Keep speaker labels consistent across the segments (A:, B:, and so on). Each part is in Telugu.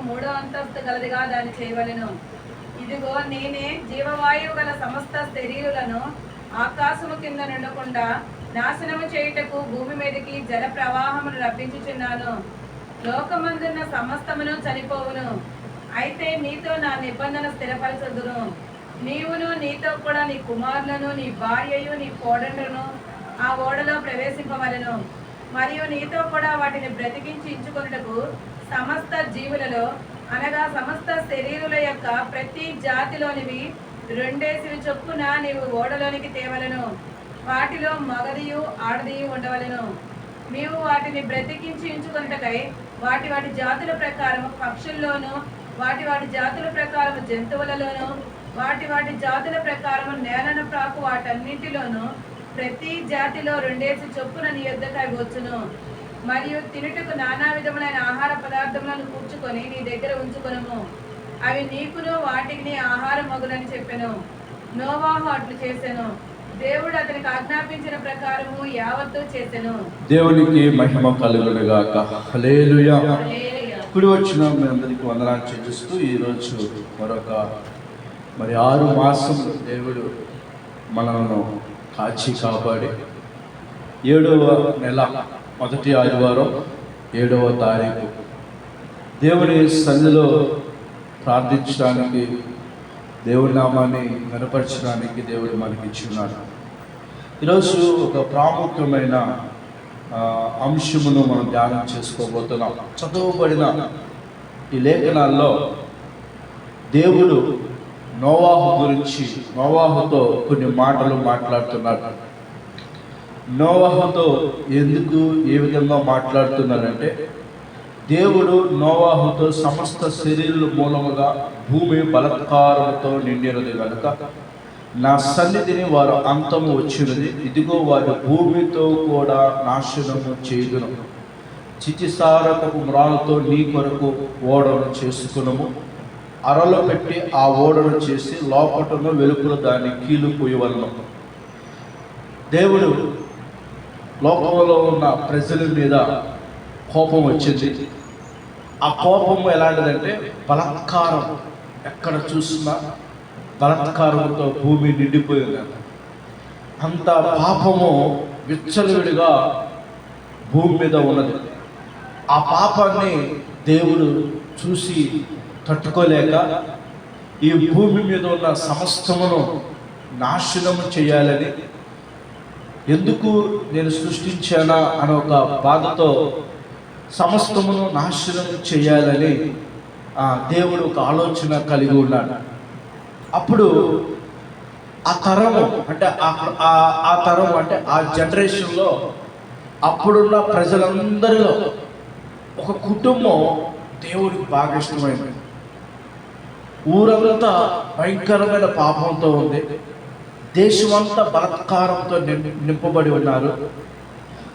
A: 3వ అంతస్తు గలదిగా దాన్ని చేయవలెను. ఇదిగో నేనే జీవవాయువు గల సమస్త శరీరులను ఆకాశము కింద నుండకుండా నాశనము చేయుటకు భూమి మీదకి జల ప్రవాహమును రప్పించుచున్నాను. లోకమందున్న సమస్తమును చనిపోవును, అయితే నీతో నా నిబంధన స్థిరపరచుదును. నీవును నీతో కూడా నీ కుమారులను, నీ భార్యయు, నీ కోడళ్లను ఆ ఓడలో ప్రవేశింపవలెను. మరియు నీతో కూడా వాటిని బ్రతికించి ఇంచుకొనుటకు సమస్త జీవులలో అనగా సమస్త శరీరుల యొక్క ప్రతి జాతిలోనివి 2 చొప్పున నీవు ఓడలోనికి తేవలను. వాటిలో మగదియు ఆడదియు ఉండవలెను. నీవు వాటిని బ్రతికించి ఉంచుకొనుటకై వాటి వాటి జాతుల ప్రకారం పక్షుల్లోను, వాటి వాటి జాతుల ప్రకారం జంతువులలోను, వాటి వాటి జాతుల ప్రకారం నేలను ప్రాకు వాటన్నింటిలోనూ ప్రతి జాతిలో 2 చొప్పున నీ యొద్దకై వచ్చును. మరియు తినుటకు నానా విధములైన ఆహార పదార్థములను కూర్చుకొని నీ దగ్గర ఉంచుకొనుము. అవి నీకును వాటికి ఆహారం మగులని చెప్పెను. నోవాహు అట్లు చేసెను. దేవుడు అతనికి ఆజ్ఞాపించిన ప్రకారము యావత్తు చేసెను.
B: దేవునికి మహిమ కలుగును గాక. హల్లెలూయా. ఇప్పుడు వచ్చిన మీ అందరికీ వందనాలు చెల్లిస్తూ ఈరోజు మరొక 6 మాసములు దేవుడు మనలను కాచి కాపాడి 7వ నెల మొదటి ఆదివారం 7వ తారీఖు దేవుని సన్నిధిలో ప్రార్థించడానికి, దేవుడి నామాన్ని కనపరచడానికి దేవుడు మనకి ఇచ్చున్నాడు. ఈరోజు ఒక ప్రాముఖ్యమైన అంశమును మనం ధ్యానం చేసుకోబోతున్నాం. చదవబడిన ఈ లేఖనాల్లో దేవుడు నోవాహు గురించి, నోవాహుతో కొన్ని మాటలు మాట్లాడుతున్నాడు. నోవాహుతో ఎందుకు ఏ విధంగా మాట్లాడుతున్నాడంటే, దేవుడు నోవాహుతో సమస్త శరీరుల మూలముగా భూమి బలాత్కారముతో నిండినది కనుక నా సన్నిధిని వారు అంతము వచ్చినది, ఇదిగో వారి భూమితో కూడా నాశనము చేయుదును. చితిసారకపు మ్రాలతో నీ కొరకు ఓడను చేసుకునము. అరలో పెట్టి ఆ ఓడను చేసి లోపటను వెలుపును దాన్ని కీలుపోయవలను. దేవుడు లోకంలో ఉన్న ప్రజల మీద కోపం వచ్చింది. ఆ కోపము ఎలాంటిదంటే బలాత్కారం. ఎక్కడ చూసినా బలాత్కారంతో భూమి నిండిపోయింది. అంత పాపము విచ్చలవిడిగా భూమి మీద ఉన్నది. ఆ పాపాన్ని దేవుడు చూసి తట్టుకోలేక ఈ భూమి మీద ఉన్న సమస్తమును నాశనము చేయాలని, ఎందుకు నేను సృష్టించానా అనే ఒక బాధతో సమస్తమును నాశనం చేయాలని దేవుడు ఒక ఆలోచన కలిగి ఉన్నాడు. అప్పుడు ఆ తరము అంటే ఆ తరం అంటే ఆ జనరేషన్లో అప్పుడున్న ప్రజలందరిలో ఒక కుటుంబం దేవుడికి బాగా ఇష్టమైంది. ఊరంతా భయంకరమైన పాపంతో ఉంది. దేశమంతా బలాత్కారంతో నింపబడి ఉన్నారు.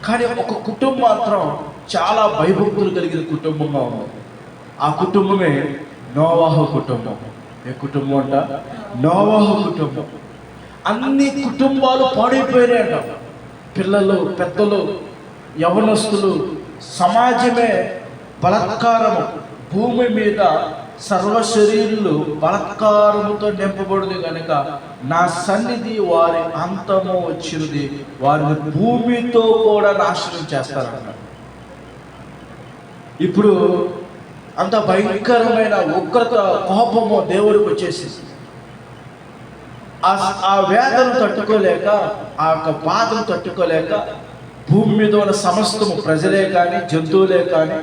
B: కానీ ఒక కుటుంబం మాత్రం చాలా భయభక్తులు కలిగిన కుటుంబంగా ఉంది. ఆ కుటుంబమే నోవాహు కుటుంబం. ఏ కుటుంబం అంట? నోవాహు కుటుంబం. అన్ని కుటుంబాలు పాడైపోయినాయంట. పిల్లలు, పెద్దలు, యవనస్తులు, సమాజమే బలాత్కారము. భూమి మీద సర్వ శరీరులు బలాత్కారముతో నింపబడింది కనుక నా సన్నిధి వారి అంతము వచ్చినది, వారిని భూమితో కూడా నాశనం చేస్తారంట. ఇప్పుడు అంత భయంకరమైన ఉగ్రత, కోపము దేవుడికి వచ్చేసింది. ఆ వేదన తట్టుకోలేక, ఆ యొక్క బాధను తట్టుకోలేక భూమి మీద ఉన్న సమస్తము, ప్రజలే కానీ జంతువులే కానీ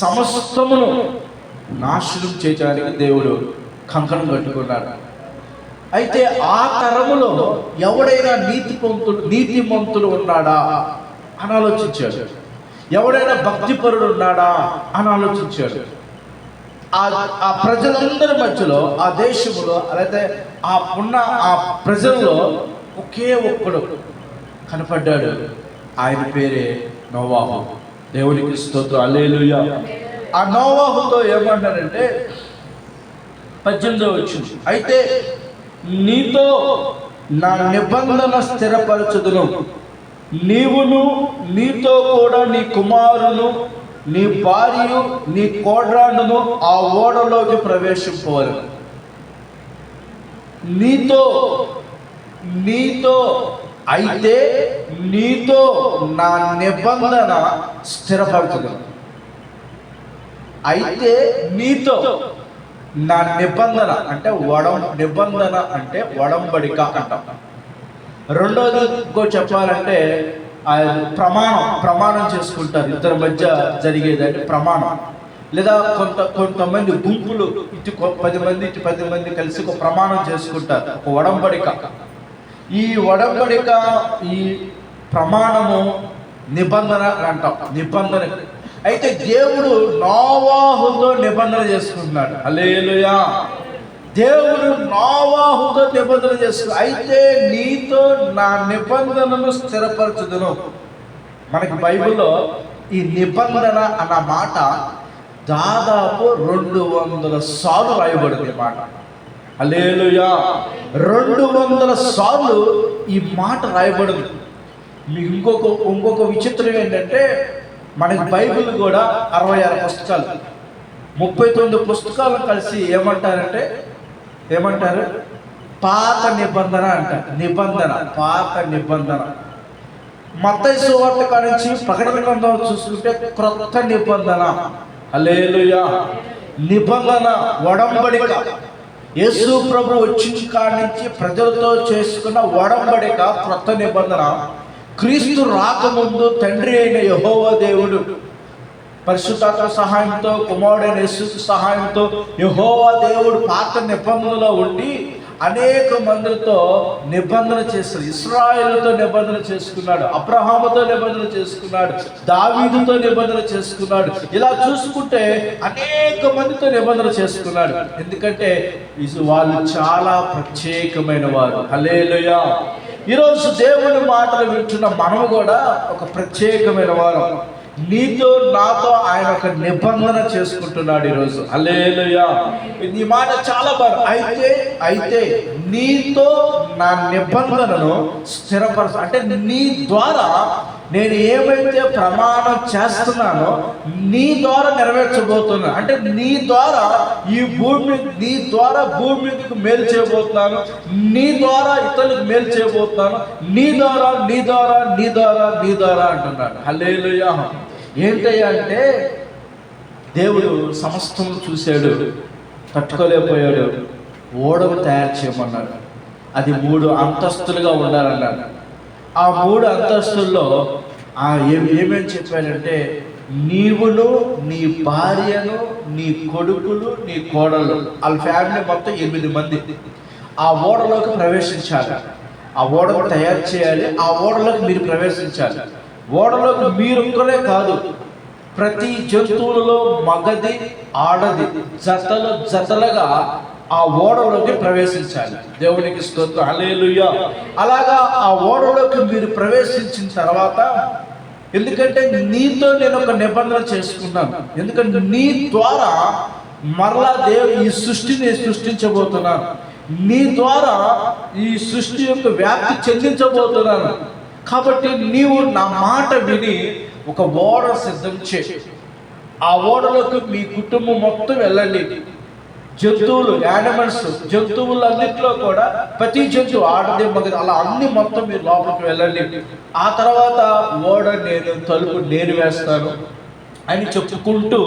B: సమస్తమును నాశనం చేయడానికి దేవుడు కంకణం కట్టుకున్నాడు. అయితే ఆ తరములో ఎవడైనా నీతిమంతులు ఉన్నాడా అని ఆలోచించాడు. ఎవడైనా భక్తిపరుడు ఉన్నాడా అని ఆలోచించాడు. ఆ ప్రజలందరి మధ్యలో, ఆ దేశంలో, అలాగే ఆ ప్రజల్లో ఒకే ఒక్కడు కనపడ్డాడు. ఆయన పేరే నోవాహు. దేవునికి స్తోత్రం. హల్లెలూయా. ఆ నోవాహుతో ఏమన్నారంటే 18వ వచనం, అయితే నీతో నా నిబంధన స్థిరపరచుదును, నీవును నీతో కూడా నీ కుమారును నీ భార్య నీ కోడ్రాండును ఆ ఓడలోకి ప్రవేశింపవలెను. నీతో అయితే నీతో నా నిబంధన స్థిరపరచగలను. అయితే నీతో నా నిబంధన అంటే నిబంధన అంటే ఒడంబడిక అంటాం. రెండోది ఇంకో చెప్పాలంటే ప్రమాణం చేసుకుంటారు. ఇద్దరి మధ్య జరిగేదంటే ప్రమాణం. లేదా కొంతమంది గుంపులు ఇటు 10 మంది ఇటు 10 మంది కలిసి ఒక ప్రమాణం చేసుకుంటారు, ఒక ఒడంబడిక. ఈ ఒడంబడిక, ఈ ప్రమాణము నిబంధన అంటాం. నిబంధన అయితే దేవుడు నోవాహుతో నిబంధన చేసుకుంటున్నాడు. హల్లెలూయా. దేవుడు నోవాహుతో నిబంధన చేసుకున్నాడు. అయితే నీతో నా నిబంధనను స్థిరపరచుదును. మనకి బైబిల్లో ఈ నిబంధన అన్న మాట దాదాపు 200 సార్లు రాయబడింది ఈ మాట. హల్లెలూయా. 200 సార్లు ఈ మాట రాయబడింది. మీకు ఇంకొక విచిత్రం ఏంటంటే, మనకి బైబిల్ కూడా 66 పుస్తకాలు, 39 పుస్తకాలు కలిసి ఏమంటారు పాత నిబంధన అంటారు. పాత నిబంధన. మత్తయి సువార్త కాడి నుంచి ప్రకటన గ్రంథం చూసుకుంటే క్రొత్త నిబంధన. హల్లెలూయా. నిబంధన, ఒడంబడిక. యేసు ప్రభు వచ్చిన కాడి నుంచి ప్రజలతో చేసుకున్న ఒడంబడిక క్రొత్త నిబంధన. క్రీస్తు రాకముందు తండ్రి అయిన యెహోవా దేవుడు పరిశుద్ధాత్మ సహాయంతో, కుమారుడైన యేసు సహాయంతో యెహోవా దేవుడు పాత నిబంధనలో ఉండి అనేక మందితో నిబంధన చేశాడు. ఇశ్రాయేలుతో నిబంధన చేసుకున్నాడు, అబ్రహాముతో నిబంధన చేసుకున్నాడు, దావీదుతో నిబంధన చేసుకున్నాడు. ఇలా చూసుకుంటే అనేక మందితో నిబంధన చేసుకున్నాడు. ఎందుకంటే వాళ్ళు చాలా ప్రత్యేకమైన వారు. హల్లెలూయా. ఈరోజు దేవుని మాటలు వింటున్న మనము కూడా ఒక ప్రత్యేకమైన వారు. నీతో నాతో ఆయన ఒక నిబంధన చేసుకుంటున్నాడు ఈరోజు. హల్లెలూయా. ఈ మాట చాలా బాగా. అయితే నీతో నా నిబంధనను స్థిరపరచు. అంటే నీ ద్వారా నేను ఏమైతే ప్రమాణం చేస్తున్నానో నీ ద్వారా నెరవేర్చబోతున్నా. అంటే నీ ద్వారా భూమి మీదకు మేలు చేయబోతున్నాను, నీ ద్వారా ఇతరులకు మేలు చేయబోతున్నాను, నీ ద్వారా అంటున్నాడు. హల్లెలూయా. ఏంటయ్యా అంటే, దేవుడు సమస్తం చూశాడు, తట్టుకోలేకపోయాడు, ఓడను తయారు చేయమన్నాడు. అది 3 అంతస్తులుగా ఉండాలన్నాడు. ఆ 3 అంతస్తుల్లో ఏమేమి చెప్పాడంటే, నీవును, నీ భార్యను, నీ కొడుకులు, నీ కోడళ్ళు, వాళ్ళ ఫ్యామిలీ మొత్తం 8 మంది ఆ ఓడలోకి ప్రవేశించాలి. ఆ ఓడను తయారు చేయాలి. ఆ ఓడలోకి మీరు ప్రవేశించాలి. ఓడలోకి మీరొక్కరే కాదు, ప్రతి జంతువులలో మగది ఆడది జతలుగా ఆ ఓడలోకి ప్రవేశించాలి. దేవునికి స్తోత్రం. హల్లెలూయా. అలాగా ఆ ఓడలోకి మీరు ప్రవేశించిన తర్వాత, ఎందుకంటే నీతో నేను ఒక నిబంధన చేసుకున్నాను. ఎందుకంటే నీ ద్వారా మరలా ఈ సృష్టిని సృష్టించబోతున్నాను. నీ ద్వారా ఈ సృష్టి యొక్క వ్యాప్తి చెందించబోతున్నాను. కాబట్టి నీవు నా మాట విని ఒక ఓడ సిద్ధం చేయి. ఆ ఓడలోకి మీ కుటుంబం మొత్తం వెళ్ళండి. జంతువులు, యానిమల్స్, జంతువులన్నింటిలో కూడా ప్రతి జంతువు, ఆడది మగది, అలా అన్ని మొత్తం మీరు లోపలికి వెళ్ళండి. ఆ తర్వాత ఓడ తలుపు నేను వేస్తాను అని చెప్పుకుంటూ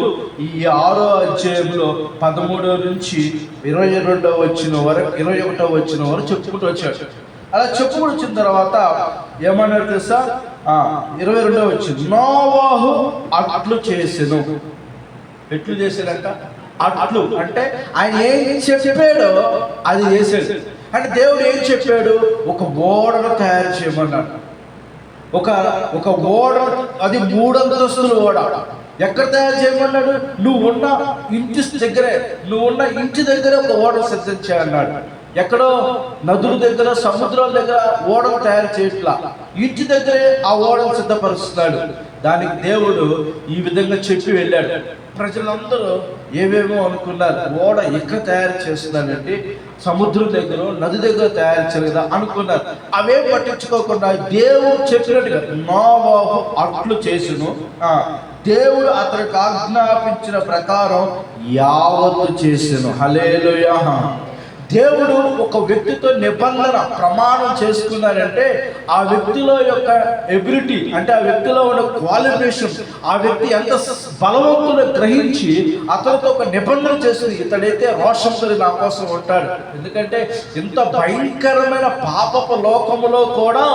B: ఈ 6వ అధ్యాయంలో 13 నుంచి 22వ వచ్చిన వరకు 21వ వచ్చిన వరకు చెప్పుకుంటూ వచ్చాడు. అలా చెప్పుకుంటూ వచ్చిన తర్వాత ఏమన్నారు తెలుసా? 22వ వచ్చింది. నోవాహు అట్లు చేసెను. ఎట్లు చేశాడంట? అట్లు అంటే ఆయన ఏం చెప్పాడో అది చేశాడు. అంటే దేవుడు ఏం చెప్పాడు? ఒక ఓడను తయారు చేయమన్నాడు. ఒక ఓడ, అది 3 అంతస్తుల ఓడ. ఎక్కడ తయారు చేయమన్నాడు? నువ్వున్న ఇంటి దగ్గరే ఒక ఓడ సిద్ధం చేయన్నాడు. ఎక్కడో నదుల దగ్గర, సముద్రాల దగ్గర ఓడను తయారు చేయట్లా, ఇంటి దగ్గరే ఆ ఓడను సిద్ధపరుస్తున్నాడు. దానికి దేవుడు ఈ విధంగా చెప్పి వెళ్ళాడు. ప్రజలందరూ ఏవేమో అనుకున్నారు. ఓడ ఎక్కడ తయారు చేస్తున్నారంటే సముద్రం దగ్గర, నది దగ్గర తయారు చేయలేదా అనుకున్నారు. అవేం పట్టించుకోకుండా దేవుడు చెప్పినట్టుగా నోవాహు అట్లు చేసును. దేవుడు అతనికి ఆజ్ఞాపించిన ప్రకారం యావత్తు చేసెను. హల్లెలూయా. దేవుడు ఒక వ్యక్తితో నిబంధన ప్రమాణం చేసుకున్నారంటే ఆ వ్యక్తిలో యొక్క ఎబిలిటీ, అంటే ఆ వ్యక్తిలో ఉన్న క్వాలిఫికేషన్, ఆ వ్యక్తి ఎంత బలవంతుడు గ్రహించి అతనితో ఒక నిబంధన చేసింది. ఇతడైతే రోషంతో నా కోసం ఉంటాడు. ఎందుకంటే ఇంత భయంకరమైన పాపపు లోకములో కూడా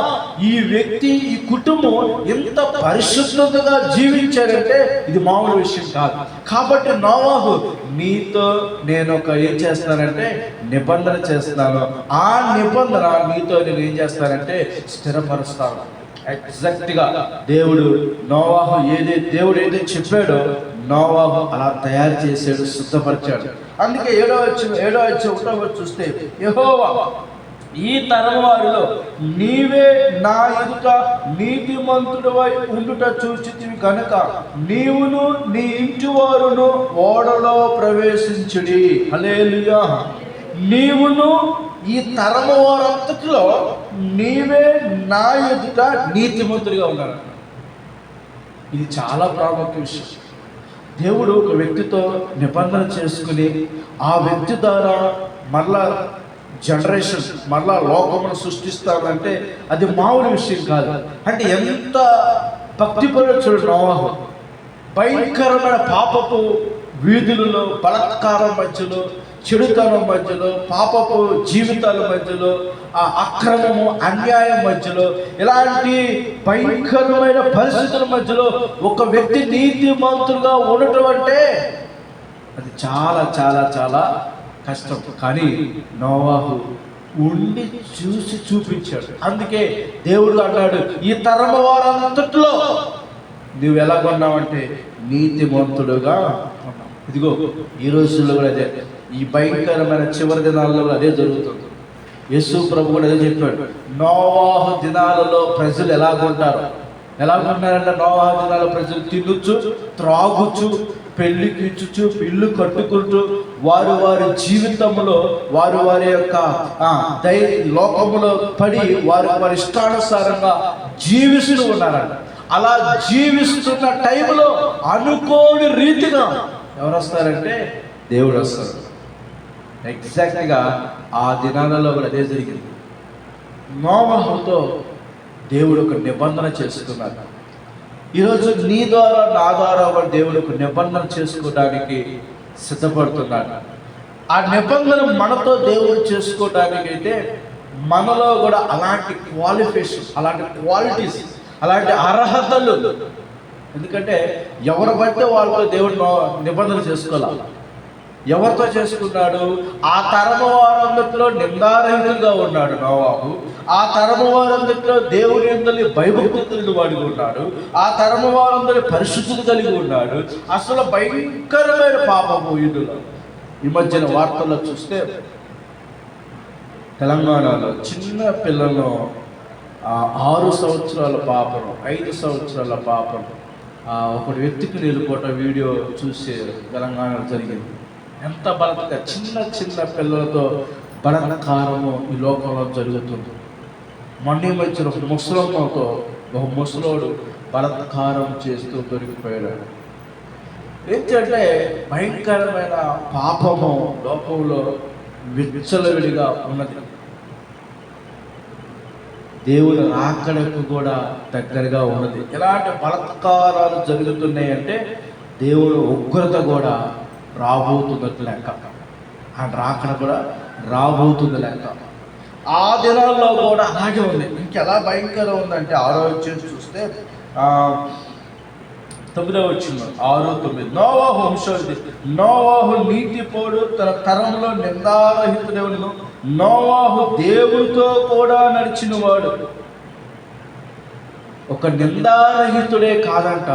B: ఈ వ్యక్తి, ఈ కుటుంబం ఎంత పరిశుద్ధతగా జీవించారంటే ఇది మామూలు విషయం కాదు. కాబట్టి నోవాహు, నీతో నేను ఏం చేస్తానంటే నిబంధన చేస్తున్నాను. ఆ నిబంధన నీతో నేను ఏం చేస్తానంటే స్థిరపరుస్తాను. ఎగ్జాక్ట్గా దేవుడు దేవుడు ఏదైతే చెప్పాడో నోవాహు అలా తయారు చేసాడు, సిద్ధపరిచాడు. అందుకే 7వ అధ్యాయం చూస్తే, యెహోవా ఈ తరం వారిలో నీవే నా ఎదుట నీతిమంతుడవై ఉండుట చూచితివి కనుక నీవును నీ ఇంటి వారును ఓడలో ప్రవేశించుడి. హల్లెలూయా. నీవును ఈ తరము వారంతటిలో నీవే నా ఎదుట నీతిమంతుడిగా ఉన్నారు. ఇది చాలా ప్రాముఖ్య విషయం. దేవుడు ఒక వ్యక్తితో నిబంధన చేసుకుని ఆ వ్యక్తి ద్వారా మరలా జనరేషన్, మరలా లోకమును సృష్టిస్తాడంటే అది మామూలు విషయం కాదు. అంటే ఎంత భక్తిపరుడు నోవాహు. భయంకరమైన పాపపు వీధులలో, బలాత్కారం మధ్యలో, చెడుతనం మధ్యలో, పాపపు జీవితాల మధ్యలో, ఆ అక్రమము, అన్యాయం మధ్యలో, ఇలాంటి భయంకరమైన పరిస్థితుల మధ్యలో ఒక వ్యక్తి నీతిమంతులుగా ఉండటం అంటే అది చాలా చాలా చాలా కష్టం. కానీ నోవాహు ఉండి చూసి చూపించాడు. అందుకే దేవుడు అన్నాడు, ఈ తరము వారంతట్లో నువ్వు ఎలా కొన్నావంటే నీతిమంతుడుగా ఉన్నావు. ఇదిగో ఈ రోజుల్లో కూడా అదే, ఈ భయంకరమైన చివరి దినాల్లో అదే జరుగుతుంది. యేసు ప్రభు కూడా అదే చెప్పాడు. నోవాహు దినాలలో ప్రజలు ఎలాగుంటారు, ఎలాగున్నారంటే నోవాహు దినాల ప్రజలు తినుచు, త్రాగుచు, పెళ్లికి ఇచ్చుచు, ఇల్లు కట్టుకుంటూ వారి వారి జీవితంలో వారి వారి యొక్క లోకములో పడి వారి వారి ఇష్టానుసారంగా జీవిస్తూ ఉన్నారంట. అలా జీవిస్తున్న టైంలో అనుకోని రీతిగా ఎవరు వస్తారంటే దేవుడు వస్తారు. ఎగ్జాక్ట్గా ఆ దినాలలో కూడా అదే జరిగింది. నోవాహుతో దేవుడు ఒక నిబంధన చేసుకున్నాడు. ఈరోజు నీ ద్వారా, నా ద్వారా కూడా దేవుడు ఒక నిబంధన చేసుకోవడానికి సిద్ధపడుతున్నాడు. ఆ నిబంధన మనతో దేవుడు చేసుకోవడానికి అయితే మనలో కూడా అలాంటి క్వాలిఫికేషన్, అలాంటి క్వాలిటీస్, అలాంటి అర్హతలు. ఎందుకంటే ఎవరు బట్టి వాళ్ళతో దేవుడు నిబంధన చేసుకోవాలి. ఎవరితో చేసుకున్నాడు? ఆ తరము వారందరిలో నిందారహితులుగా ఉన్నాడు నోవాహు. ఆ తరము వారందరిలో దేవుని యందు భయభక్తులు వాడి ఉన్నాడు. ఆ తరము వారందరి పరిశుద్ధత కలిగి ఉన్నాడు. అసలు భయంకరమైన పాపము వీధులు. ఈ మధ్యన వార్తల్లో చూస్తే తెలంగాణలో చిన్న పిల్లలను 6 సంవత్సరాల పాపను, 5 సంవత్సరాల పాపను ఒక వ్యక్తికి నిలుపోట వీడియో చూసే తెలంగాణలో జరిగింది. ఎంత బలత్కారం, చిన్న చిన్న పిల్లలతో బలత్కారము ఈ లోకంలో జరుగుతుంది. మొన్న వచ్చిన ఒక ముసలమ్మతో ఒక ముసలోడు బలత్కారం చేస్తూ దొరికిపోయాడు. ఏంటంటే భయంకరమైన పాపము లోకంలో విచ్చలవిడిగా ఉన్నది. దేవుడు రాకడకు కూడా దగ్గరగా ఉన్నది. ఎలాంటి బలత్కారాలు జరుగుతున్నాయంటే దేవుడు ఉగ్రత కూడా రాబోతున్నట్టు లెక్క. ఆ రాకడ కూడా రాబోతుంది లెక్క. ఆ దినాల్లో కూడా అలాగే ఉంది. ఇంకెలా భయంకరం ఉందంటే 6వ అధ్యాయం చూస్తే 9వ వచనం 6-9. నోవాహు వంశవృద్ధి. నోవాహు నీతిపోడు, తన తరంలో నిందారహితుడెవడును. నోవాహు దేవుడితో కూడా నడిచినవాడు. ఒక నిందారహితుడే కాదంట,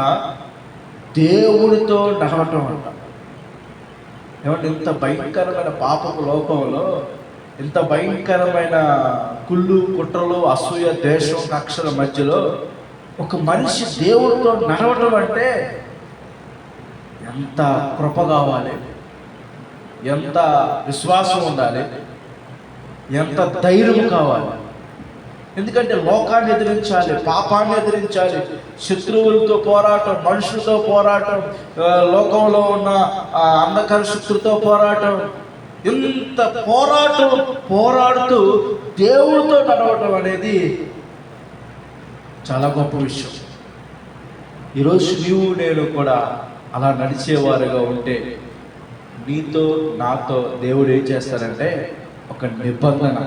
B: దేవుడితో నడవటం అంట. ఏమంటే ఇంత భయంకరమైన పాపపు లోకంలో, ఇంత భయంకరమైన కుళ్ళు, కుట్రలు, అసూయ, ద్వేషం, కక్షల మధ్యలో ఒక మనిషి దేవుడితో నడవటం అంటే ఎంత కృప కావాలి. ఎంత విశ్వాసం ఉండాలి, ఎంత ధైర్యం కావాలి. ఎందుకంటే లోకాన్ని ఎదిరించాలి, పాపాన్ని ఎదిరించాలి, శత్రువులతో పోరాటం, మనుషులతో పోరాటం, లోకంలో ఉన్న అంధకార శక్తులతో పోరాటం, ఇంత పోరాడుతూ దేవుడితో నడవటం అనేది చాలా గొప్ప విషయం. ఈరోజు నీవు నేను కూడా అలా నడిచేవారుగా ఉంటే నీతో నాతో దేవుడు ఏం చేస్తారంటే ఒక నిబంధన,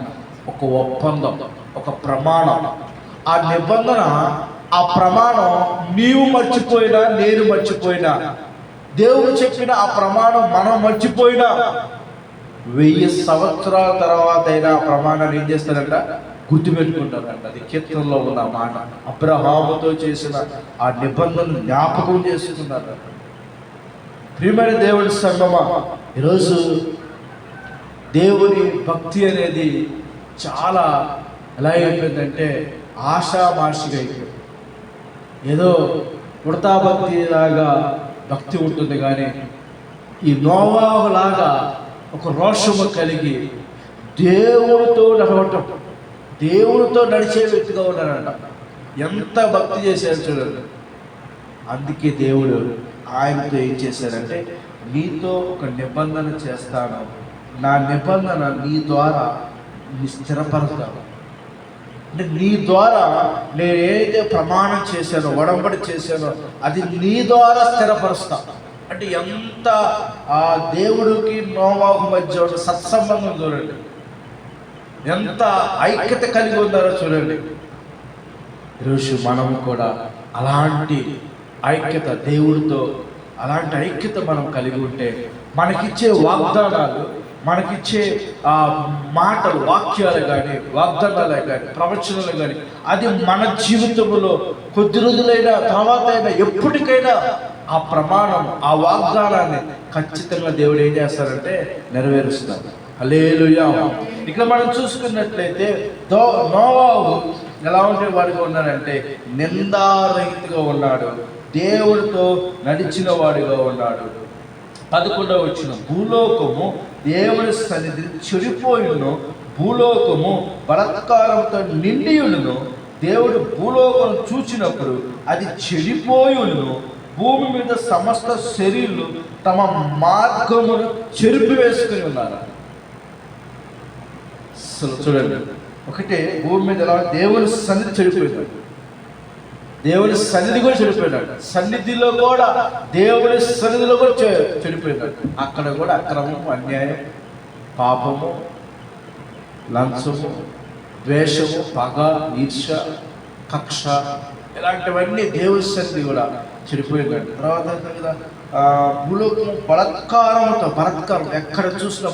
B: ఒక ఒప్పందం, ఒక ప్రమాణం. ఆ నిబంధన, ఆ ప్రమాణం నీవు మర్చిపోయినా నేను మర్చిపోయినా, దేవుడు చెప్పిన ఆ ప్రమాణం మనం మర్చిపోయినా 1000 సంవత్సరాల తర్వాత అయినా ఆ ప్రమాణాన్ని ఏం చేస్తారంట, గుర్తుపెట్టుకుంటారంట. అది కీర్తనలో ఉన్న మాట. అబ్రహాముతో చేసిన ఆ నిబంధన జ్ఞాపకం చేసుకున్నారు. ప్రియమైన దేవుడి సంగమా, ఈరోజు దేవుని భక్తి అనేది చాలా ఎలా అయిపోయిందంటే ఆషామాషిగా అయిపోయింది. ఏదో ఉడతా భక్తి లాగా భక్తి ఉంటుంది, కానీ ఈ నోవాహు లాగా ఒక రోషము కలిగి దేవుడితో నడవటం, దేవుడితో నడిచే వ్యక్తిగా ఉన్నాడంట. ఎంత భక్తి చేశారు చూడండి. అందుకే దేవుడు ఆయనతో ఏం చేశారంటే, నీతో ఒక నిబంధన చేస్తాను, నా నిబంధన నీ ద్వారా స్థిరపరుస్తాను. అంటే నీ ద్వారా నేను ఏదైతే ప్రమాణం చేశానో, ఒడంబడి చేశానో అది నీ ద్వారా స్థిరపరుస్తాను. అంటే ఎంత ఆ దేవుడికి నోవాహు మధ్య ఉన్న సత్సంబంధం చూడండి, ఎంత ఐక్యత కలిగి ఉన్నారో చూడండి. ఈరోజు మనం కూడా అలాంటి ఐక్యత, దేవుడితో అలాంటి ఐక్యత మనం కలిగి ఉంటే మనకిచ్చే వాగ్దానాలు, మనకిచ్చే మాటలు, వాక్యాలు కానీ, వాగ్దానాలే కానీ, ప్రవచనాలు కానీ, అది మన జీవితంలో కొద్ది రోజులైనా తర్వాత అయినా ఎప్పటికైనా ఆ ప్రమాణం, ఆ వాగ్దానాన్ని ఖచ్చితంగా దేవుడు ఏం చేస్తారంటే నెరవేరుస్తారు. హల్లెలూయా. ఇక్కడ మనం చూసుకున్నట్లయితే నోవాహు ఎలా ఉండేవాడిగా ఉన్నాడంటే నిందారహితుగా ఉన్నాడు, దేవుడితో నడిచిన వాడిగా ఉన్నాడు. 11వ వచనం, భూలోకము దేవుని సన్నిధి చెడిపోయిను, భూలోకము బలాత్కారంతో నిండియును. దేవుడు భూలోకం చూచినప్పుడు అది చెడిపోయును, భూమి మీద సమస్త శరీరులు తమ మార్గమును చెరిపి వేసుకుని ఉన్నారు. చూడండి, ఒకటే భూమి మీద ఎలా దేవుని సన్నిధి చెడిపోయినాడు, దేవుని సన్నిధి కూడా చెడిపోయినాడు, సన్నిధిలో కూడా దేవుని సన్నిధిలో కూడా చెడిపోయినాడు. అక్కడ కూడా అక్రమము, అన్యాయం, పాపము, లంచము, ద్వేషము, పగ, ఈర్ష, కక్ష, ఇలాంటివన్నీ దేవుని సన్నిధి కూడా చెడిపోయినాడు. తర్వాత భూలోకము బలాత్కారం, ఎక్కడ చూసినా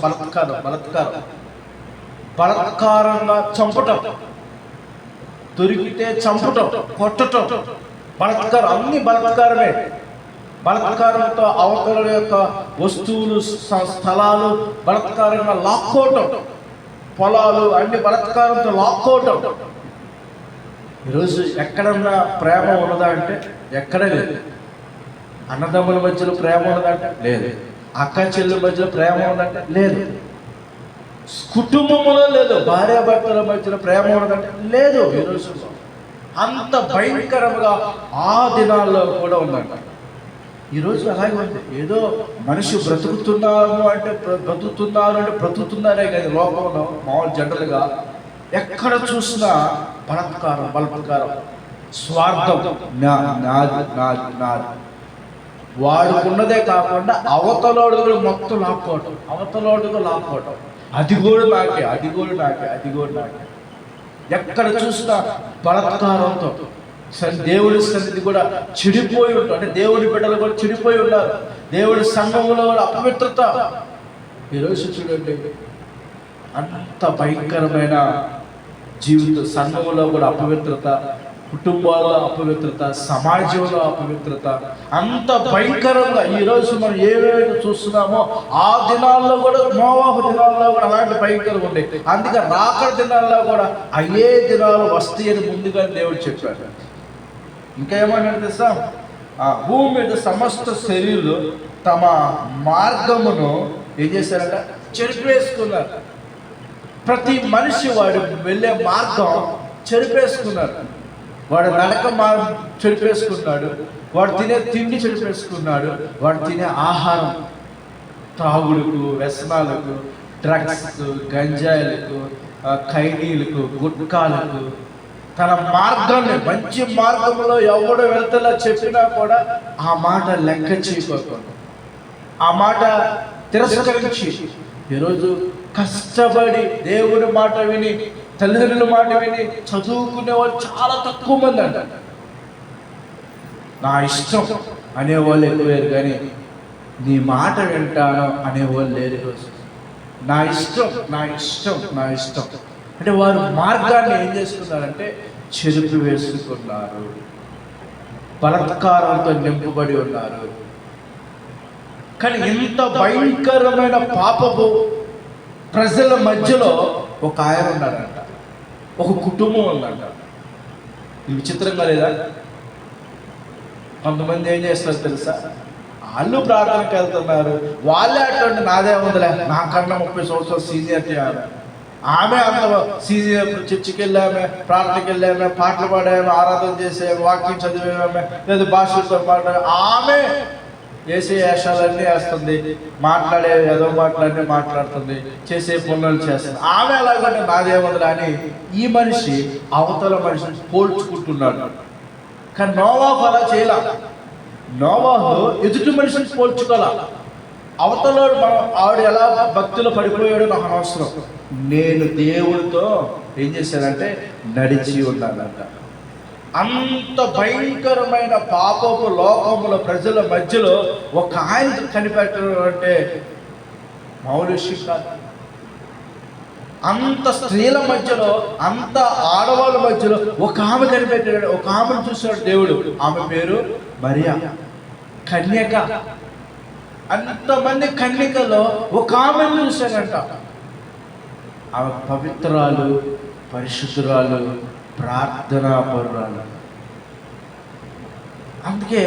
B: బలాత్కారంగా చంపటం, దొరికితే చంపటం, కొట్టటం, బలాత్కారం, అన్ని బలాత్కారమే. బలాత్కారంతో అవతల యొక్క వస్తువులు, స్థలాలు బలాత్కారంగా లాక్కోవటం, పొలాలు అన్ని బలాత్కారంతో లాక్కోవటం. ఈరోజు ఎక్కడన్నా ప్రేమ ఉన్నదా అంటే ఎక్కడే లేదు. అన్నదమ్ముల మధ్యలో ప్రేమ ఉన్నదంటే లేదు, అక్క చెల్లెల మధ్యలో ప్రేమ ఉన్నదంటే లేదు, కుటుంబంలో లేదు, భార్యాభర్తల మధ్యలో ప్రేమ ఉన్నదంటే లేదు. ఈరోజు అంత భయంకరంగా ఆ దినాల్లో కూడా ఉందంట. ఈరోజు అలాగే ఉంది. ఏదో మనిషి బ్రతుకుతున్నారు అంటే బ్రతుకుతున్నారే కానీ లోకంలో మామూలు జనరల్గా ఎక్కడ చూసినా బలాత్కారం, స్వార్థం, నాది వాడుకున్నదే కాకుండా అవతలోడు మొత్తం లాక్కోవటం, అది కూడా నాకే. ఎక్కడ చూసినా బలాత్కారంతో దేవుడి సన్నిధి కూడా చెడిపోయి ఉంటారు. అంటే దేవుడి బిడ్డలు కూడా చెడిపోయి ఉన్నారు. దేవుడి సంఘంలో అపవిత్రత. ఈరోజు చూడండి, అంత భయంకరమైన జీవితం. సంఘంలో కూడా అపవిత్రత, కుటుంబాల్లో అపవిత్రత, సమాజంలో అపవిత్రత, అంత భయంకరంగా ఈరోజు మనం ఏవేవి చూస్తున్నామో ఆ దినాల్లో కూడా, నోవాహు దినాల్లో కూడా అలాంటి భయంకరంగా ఉండేవి. అందుకే రాకడ దినాల్లో కూడా అయ్యే దినాలు వస్తాయని ముందుగా దేవుడు చెప్పాడు. ఇంకా ఏమన్నా తెలుసా, భూమి మీద సమస్త శరీరులు తమ మార్గమును ఏం చేశారంట? చెరిపేసుకున్నారు. ప్రతి మనిషి వాడు వెళ్ళే మార్గం చెరిపేసుకున్నారు. వాడు నడక చెరిపేసుకున్నాడు, వాడు తినే తిండి చెరిపేసుకున్నాడు, వాడు తినే ఆహారం, త్రాగుడుకు, వ్యసనాలకు, డ్రగ్స్, గంజాయిలకు, ఖైనీలకు, గుట్కాలకు, తన మార్గాన్ని మంచి మార్గంలో ఎవడు వెళ్తేలా చెప్పినా కూడా ఆ మాట లెక్క చేయకూడదు, ఆ మాట తిరస్కరించి ఈరోజు కష్టపడి దేవుడి మాట విని, తల్లిదండ్రుల మాట విని చదువుకునే వాళ్ళు చాలా తక్కువ మంది అంట. నా ఇష్టం అనేవాళ్ళు ఎక్కువేరు, కానీ నీ మాట వింటాను అనేవాళ్ళు లేరు ఈరోజు. నా ఇష్టం, నా ఇష్టం, నా ఇష్టం అంటే వారు మార్గాన్ని ఏం చేసుకున్నారంటే చెరుపు వేసుకున్నారు, బలత్కారంతో నింపబడి ఉన్నారు. కానీ ఇంత భయంకరమైన పాపపు ప్రజల మధ్యలో ఒక ఆయన ఉన్నాడంట, ఒక కుటుంబం ఉందంట. ఇది విచిత్రంగా లేదా? కొంతమంది ఏం చేస్తారు తెలుసా? వాళ్ళు ప్రార్థనకి వెళ్తున్నారు, వాళ్ళే అటువంటి నాదే ఉందిలే, నాకన్నా 30 సంవత్సరాలు సీనియర్టీ ఆమె అంత సీనియర్, చర్చికి వెళ్ళామే, ప్రార్థనకి వెళ్ళామే, పాటలు పాడామే, ఆరాధన చేసే, వాక్యం చదివామే, లేదా భాషలతో మాట్లాడే ఆమె చేసే వేషాలన్నీ వేస్తుంది, మాట్లాడే ఏదో మాటలన్నీ మాట్లాడుతుంది, చేసే పనులు చేస్తుంది. ఆమె ఎలాగంటే నాదేముందిలే అని ఈ మనిషి అవతల మనిషిని పోల్చుకుంటున్నాడు. కానీ నోవాహు అలా చేయలా. నోవాహు ఎదుటి మనిషిని పోల్చుకోలా. అవతల ఆవిడ ఎలా భక్తిలో పడిపోయాడో నాకు అనవసరం, నేను దేవుడితో ఏం చేశానంటే నడిచి ఉన్నానంట. అంత భయంకరమైన పాపపు లోకముల ప్రజల మధ్యలో ఒక ఆయన కనిపెట్టడం అంటే మామూలు విషయం కాదు. అంత స్త్రీల మధ్యలో, అంత ఆడవాళ్ళ మధ్యలో ఒక ఆమె కనిపెట్టాడు. ఒక ఆమెను చూశాడు దేవుడు, ఆమె పేరు మరియా, కన్యక. అంతమంది కన్యకలో ఒక ఆమెను చూశాడంట. ఆమె పవిత్రాలు, పరిశుద్ధురాలు, ప్రార్థనాపరురాలు. అందుకే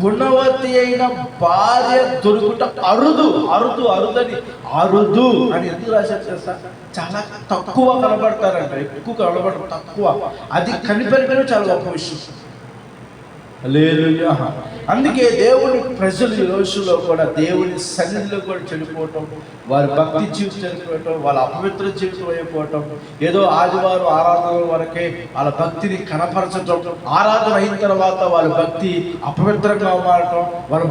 B: గుణవతి అయిన భార్య దొరుకుట అరుదు, అరుదు, అరుదని అరుదు అని ఎందుకు రాశారు తెలుసా? చాలా తక్కువ కనబడతారంట, ఎక్కువ కనబడరు, తక్కువ. అది కనిపెట్టడం చాలా గొప్ప విషయం. హల్లెలూయా. అందుకే దేవుని ప్రజలు ఈ రోజుల్లో కూడా దేవుని సన్నిధిలో కూడా చెడిపోవటం, వారి భక్తి జీవితం చెడిపోవటం, వాళ్ళ అపవిత్ర జీవితం అయిపోవటం, ఏదో ఆదివారం ఆరాధన వరకే వాళ్ళ భక్తిని కనపరచటం, ఆరాధన అయిన తర్వాత వాళ్ళ భక్తి అపవిత్రంగా మారటం, వాళ్ళ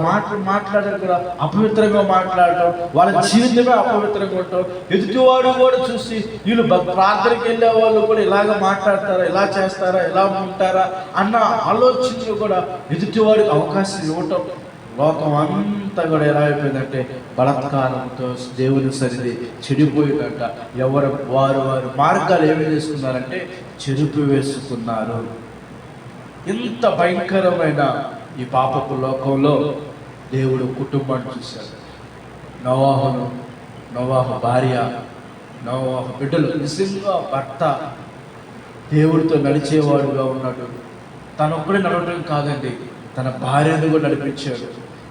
B: మాట్లాడడం కూడా అపవిత్రంగా మాట్లాడటం, వాళ్ళ జీవితమే అపవిత్రంగా ఉండటం. ఎదుటివాడు కూడా చూసి వీళ్ళు ప్రార్థనకి వెళ్ళే వాళ్ళు కూడా ఇలాగ మాట్లాడతారా, ఇలా చేస్తారా, ఇలా ఉంటారా అన్న ఆలోచనలు కూడా ఎదుటివాడికి అవకాశం ఇవ్వటం. లోకం అంతా కూడా ఎలా అయిపోయిందంటే బలత్కారంతో దేవుని సరిది చెడిపోయిందంట. వారు మార్గాలు ఏమి చేసుకున్నారంటే చెరుపు వేసుకున్నారు. ఇంత భయంకరమైన ఈ పాపపు లోకంలో దేవుడు కుటుంబాన్ని చూశాడు. నోవాహు భార్య, నోవాహు బిడ్డలు, నిజంగా భర్త దేవుడితో నడిచేవాడుగా ఉన్నాడు. తను ఒక్కడే నడవటం కాదండి, తన భార్యను కూడా నడిపించాడు.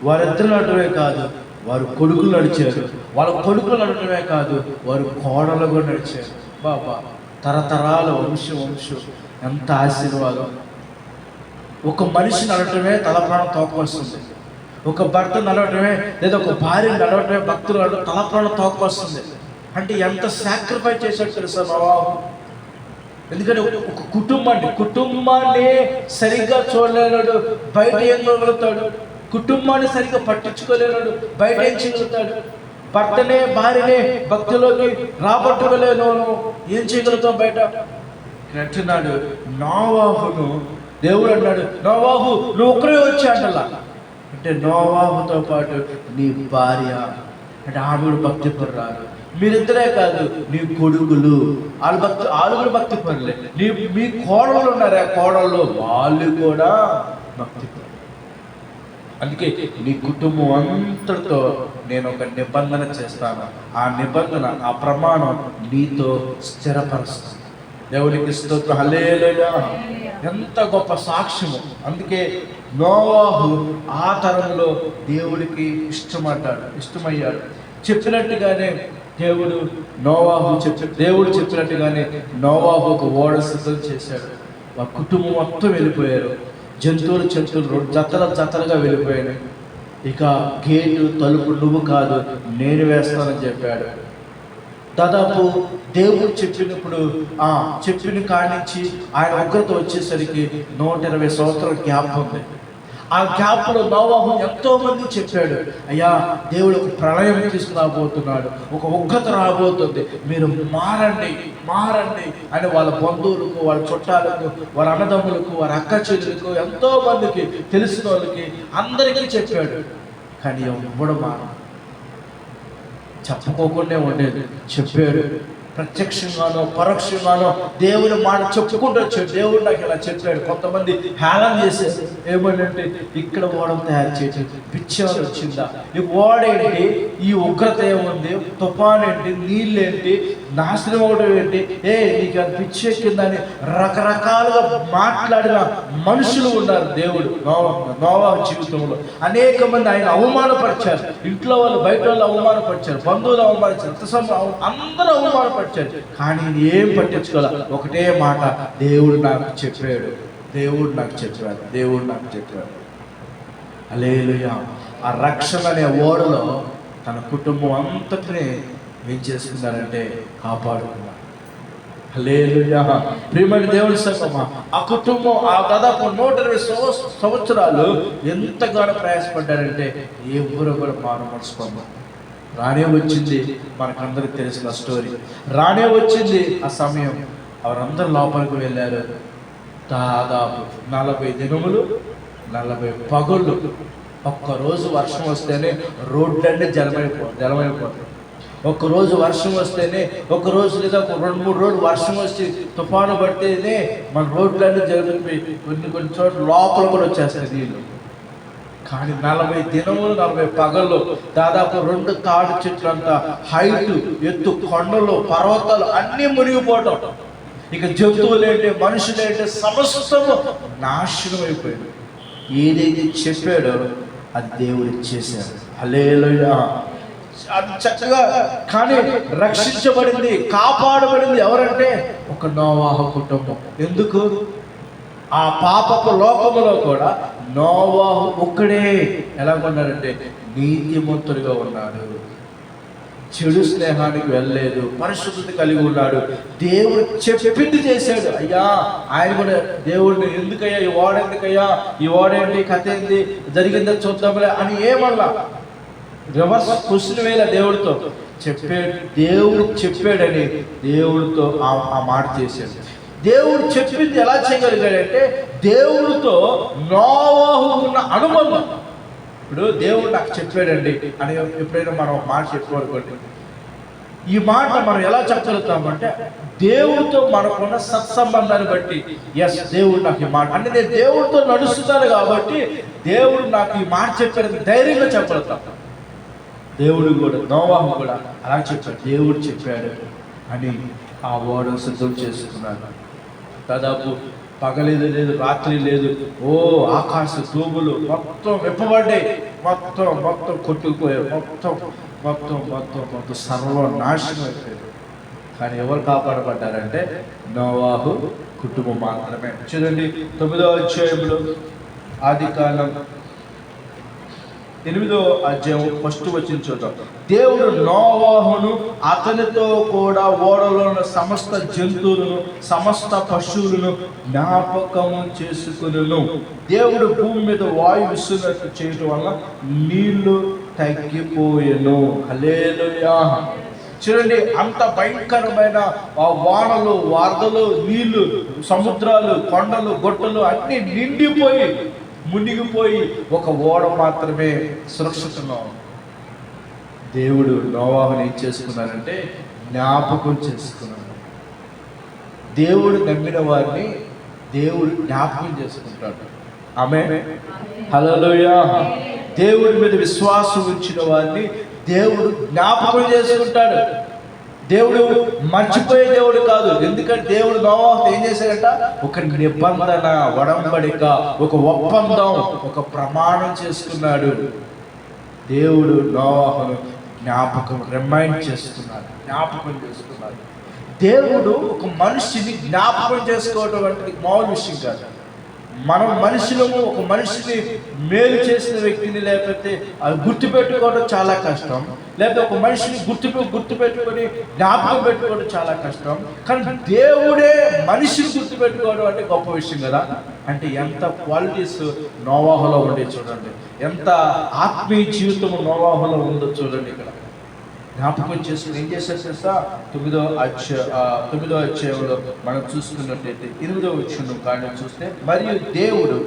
B: వారిద్దరు నడవటమే కాదు, వారు కొడుకులు నడిచారు. వాళ్ళ కొడుకులు నడవటమే కాదు, వారు కోడలు కూడా నడిచారు. బాబా, తరతరాల వంశం ఎంత ఆశీర్వాదం. ఒక మనిషి నడవటమే తల ప్రాణం తోకవస్తుంది, ఒక భర్త నడవటమే లేదా ఒక భార్య నడవటమే, భక్తులు నడవటం తల ప్రాణం తోకవస్తుంది. అంటే ఎంత సాక్రిఫైస్ చేశాడు తెలుసా నోవాహు. ఎందుకంటే ఒక కుటుంబాన్ని సరిగ్గా చూడలేనాడు, బయట ఏం చూడగలుగుతాడు? కుటుంబాన్ని సరిగ్గా పట్టించుకోలేనాడు, బయట ఏం చేయగలుగుతాడు? భర్తనే భార్యనే భక్తిలోకి రాబట్టుకోలేను, ఏం చేయగలుగుతాం బయట? అంటున్నాడు నోవాహును దేవుడు అన్నాడు, నోవాహు నువ్వు ఒక్కడే వచ్చాడలా అంటే నోవాహుతో పాటు నీ భార్య అంటే ఆమె భక్తి పర్రాలు, మీరిద్దరే కాదు నీ కొడుకులు వాళ్ళు కూడా భక్తి పరులే, మీ కోడళ్ళు ఉన్నారా, కోడళ్ళు వాళ్ళు కూడా భక్తి పరులు. అందుకే నీ కుటుంబం అంతటితో నేను ఒక నిబంధన చేస్తాను, ఆ నిబంధన ఆ ప్రమాణం నీతో స్థిరపరుస్తాను. దేవునికి స్తోత్రం. హల్లెలూయా. ఎంత గొప్ప సాక్ష్యము. అందుకే నోవాహు ఆ తరంలో దేవుడికి ఇష్టమయ్యాడు. చెప్పినట్టుగానే దేవుడు చెప్పినట్టుగానే నోవాహు ఒక ఓడ సిద్ధం చేశాడు. ఆ కుటుంబం మొత్తం వెళ్ళిపోయారు. జంతువులు జతలుగా వెళ్ళిపోయాయి. ఇక గేటు తలుపు నువ్వు కాదు నేను వేస్తానని చెప్పాడు. దాదాపు దేవుడు చెప్పిన కానించి ఆయన ఉగ్రత వచ్చేసరికి 120 సంవత్సరాల గ్యాప్ ఉంది. ఆ గ్యాప్లో నోవాహు ఎంతో మంది చెప్పాడు, అయ్యా దేవుడు ఒక ప్రళయం తీసుకురాబోతున్నాడు, ఒక ఉగ్రత రాబోతుంది, మీరు మారండి అని వాళ్ళ బంధువులకు, వాళ్ళ చుట్టాలకు, వారి అన్నదమ్ములకు, వారి అక్క చెల్లెలకు, ఎంతో మందికి, తెలిసిన వాళ్ళకి అందరికీ చెప్పాడు. కానీ ఎవడు చెప్పుకోకుండా ఉండేది. చెప్పాడు, ప్రత్యక్షంగానో పరోక్షంగానో దేవుని మాట చెప్పుకుంటూ వచ్చాడు. దేవుడు నాకు ఇలా చెప్పాడు. కొంతమంది హేళన చేసేది ఏమంటే, ఇక్కడ ఓడం తయారు చేసి పిచ్చేవాళ్ళు వచ్చిందా, ఈ ఓడేంటి, ఈ ఉగ్రత ఏముంది, తుఫాన్ ఏంటి, నీళ్ళేంటి, నాశనం అవడం ఏంటి, నీకు అది పిచ్చి ఎక్కిందని రకరకాలుగా మాట్లాడిన మనుషులు ఉన్నారు. దేవుడు నోవాహు జీవితంలో అనేక మంది ఆయన అవమానపరిచారు. ఇంట్లో వాళ్ళు, బయట వాళ్ళు అవమానపరిచారు, బంధువులు అవమానించారు, అందరూ అవమానపరిచారు. కానీ ఏం పట్టించుకోవాలి. ఒకటే మాట, దేవుడు నాకు చెప్పాడు. హల్లెలూయా. ఆ రక్షణ అనే ఓడలో తన కుటుంబం అంతటినీ ఏం చేసుకున్నారంటే కాపాడుకున్నారు. హల్లెలూయా. ప్రియమైన దేవుని సంగమా, ఆ కుటుంబం ఆ దాదాపు 120 సంవత్సరాలు ఎంతగానో ప్రయాసపడ్డారంటే ఎవరు కూడా మనసుకున్నారు. రానే వచ్చింది, మనకందరికి తెలిసిన స్టోరీ. రానే వచ్చింది ఆ సమయం. అవరందరూ లోపలికి వెళ్ళారు. దాదాపు 40 దినములు 40 పగళ్ళు. ఒక్కరోజు వర్షం వస్తేనే రోడ్లన్నీ జలమైపోతాయి. ఒక్కరోజు వర్షం వస్తేనే, ఒక్కరోజు లేదా 2-3 రోజులు వర్షం వచ్చి తుఫాను పడితేనే మన రోడ్లన్నీ జలిపోయి కొన్ని చోట్ల లోపల కూడా వచ్చేస్తాయి నీళ్ళు. కానీ 40 దినములు 40 పగళ్ళు దాదాపు 2 తాడి చెట్లంతా హైట్, ఎత్తు, కొండలు, పర్వతాలు అన్నీ మునిగిపోవటం. ఇక జంతువులేంటి, మనుషులేంటి, సమస్తము నాశనం అయిపోయింది. ఏదైతే చెప్పాడో అది దేవుడు చేశాడు. హల్లెలూయా. చక్కగా కానీ రక్షించబడింది, కాపాడబడింది ఎవరంటే ఒక నోవాహు కుటుంబం. ఎందుకు? ఆ పాపపు లోకములో కూడా నోవాహు ఒక్కడే ఎలాగొన్నాడంటే నీతిమంతుడిగా ఉన్నాడు. చెడు స్నేహానికి వెళ్ళలేదు, పరిశుద్ధత కలిగి ఉన్నాడు. దేవుడు చెప్పింది చేశాడు. అయ్యా ఆయన కూడా దేవుడిని ఎందుకయ్యా ఈ ఓడేంటి, కథ ఏంది, జరిగిందో చూద్దాంలే అని ఏమల్లా రివర్స్ క్వశ్చన్ వేల దేవుడితో చెప్పాడు. దేవుడు చెప్పాడని దేవుడితో ఆ మాట చేశాడు. దేవుడు చెప్పింది ఎలా చేయగలిగాడంటే దేవుడితో నోవాహు ఉన్న అనుబంధం. ఇప్పుడు దేవుడు నాకు చెప్పాడండి అని ఎప్పుడైనా మనం మాట చెప్పుకోనుకోండి, ఈ మాట మనం ఎలా చెప్పగలుగుతామంటే దేవుడితో మనకున్న సత్సంబంధాన్ని బట్టి. ఎస్, దేవుడు నాకు ఈ మాట అంటే నేను దేవుడితో నడుస్తున్నాను కాబట్టి దేవుడు నాకు ఈ మాట చెప్పాడని ధైర్యంగా చెప్పగలుగుతాను. దేవుడు కూడా, నోవాహు కూడా అలా చెప్పాడు. దేవుడు చెప్పాడు అని ఆ ఓడను సిద్ధం చేసుకున్నాడు. దాదాపు పగలేదు లేదు, రాత్రి లేదు, ఆకాశ తూములు మొత్తం విప్పబడ్డాయి, మొత్తం కొట్టుకుపోయారు, మొత్తం సర్వనాశనం అయిపోయారు. కానీ ఎవరు కాపాడబడ్డారంటే నోవాహు కుటుంబం మాత్రమే. చూడండి 9వ అధ్యాయంలో, ఆదికాండం 8వ అధ్యాయం 1వ వచనం చూద్దాం. దేవుడు నోవాహును అతనితో కూడా ఓడలో ఉన్న సమస్త జంతువులను, సమస్త పశువులను జ్ఞాపకము చేసుకును. దేవుడు భూమి మీద వాయు విస్తున్నట్టు చేయడం వల్ల నీళ్లు తగ్గిపోయెను. హల్లెలూయా. చూడండి, అంత భయంకరమైన ఆ వానలు, వరదలు, నీళ్లు, సముద్రాలు, కొండలు, గొట్టలు అన్నీ నిండిపోయి మునిగిపోయి ఒక ఓడ మాత్రమే సురక్షితంగా ఉంది. దేవుడు నోవాహుని ఏం చేసుకున్నారంటే జ్ఞాపకం చేసుకున్నాడు. దేవుడు నమ్మిన వారిని దేవుడు జ్ఞాపకం చేసుకుంటాడు. ఆమేన్. హల్లెలూయా. దేవుడి మీద విశ్వాసం ఉంచిన వారిని దేవుడు జ్ఞాపకం చేసుకుంటాడు. దేవుడు మర్చిపోయే దేవుడు కాదు. ఎందుకంటే దేవుడు నోవాహుతో ఏం చేశాడట? ఒక నిబంధన, ఒడంబడిక, ఒక ఒప్పందం, ఒక ప్రమాణం చేసుకున్నాడు. దేవుడు నోవాహును రిమైండ్ చేస్తున్నాడు, జ్ఞాపకం చేసుకున్నాడు. దేవుడు ఒక మనిషిని జ్ఞాపకం చేసుకోవడం అంటే మామూలు విషయం కాదు. మనం మనుషులము ఒక మనిషిని మేలు చేసిన వ్యక్తిని లేకపోతే అది గుర్తుపెట్టుకోవడం చాలా కష్టం, లేకపోతే ఒక మనిషిని గుర్తుపెట్టుకొని జ్ఞాపకం పెట్టుకోవడం చాలా కష్టం. కానీ దేవుడే మనిషిని గుర్తుపెట్టుకోవడం అంటే గొప్ప విషయం కదా. అంటే ఎంత క్వాలిటీస్ నోవాహులో ఉండే చూడండి, ఎంత ఆత్మీయ జీవితం నోవాహులో ఉందో చూడండి. ఇక్కడ జ్ఞాపకం చేసుకుని ఏం చేశారు తెలుసా? 9వ అధ్యాయంలో మనం చూసుకున్నట్లయితే 8వ వచనం కారణం చూస్తే, మరియు దేవుడు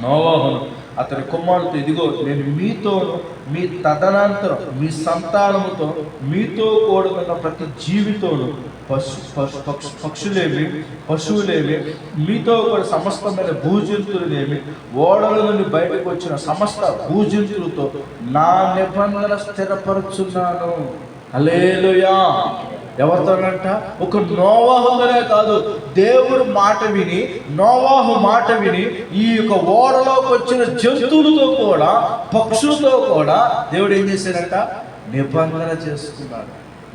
B: నోవాహును అతని కుమారుతో, ఇదిగో నేను మీతోను మీ తదనంతరం మీ సంతానముతో మీతో కూడుకున్న ప్రతి జీవితోను పక్షులేమి పశువులేమి మీతో కూడా సమస్తమైన భూజంతువులేమి ఓడల నుండి బయటకు వచ్చిన సమస్త భూజంతువులతో నా నిబంధన స్థిరపరుచున్నాను. హల్లెలూయా. ఎవరితోనంట? ఒక నోవాహుతోనే కాదు, దేవుడు మాట విని, నోవాహు మాట విని ఈ యొక్క ఓడలోకి వచ్చిన జంతువులతో కూడా, పక్షులతో కూడా దేవుడు ఏం చేశాడంట? నిబంధన చేసుకున్నాడు,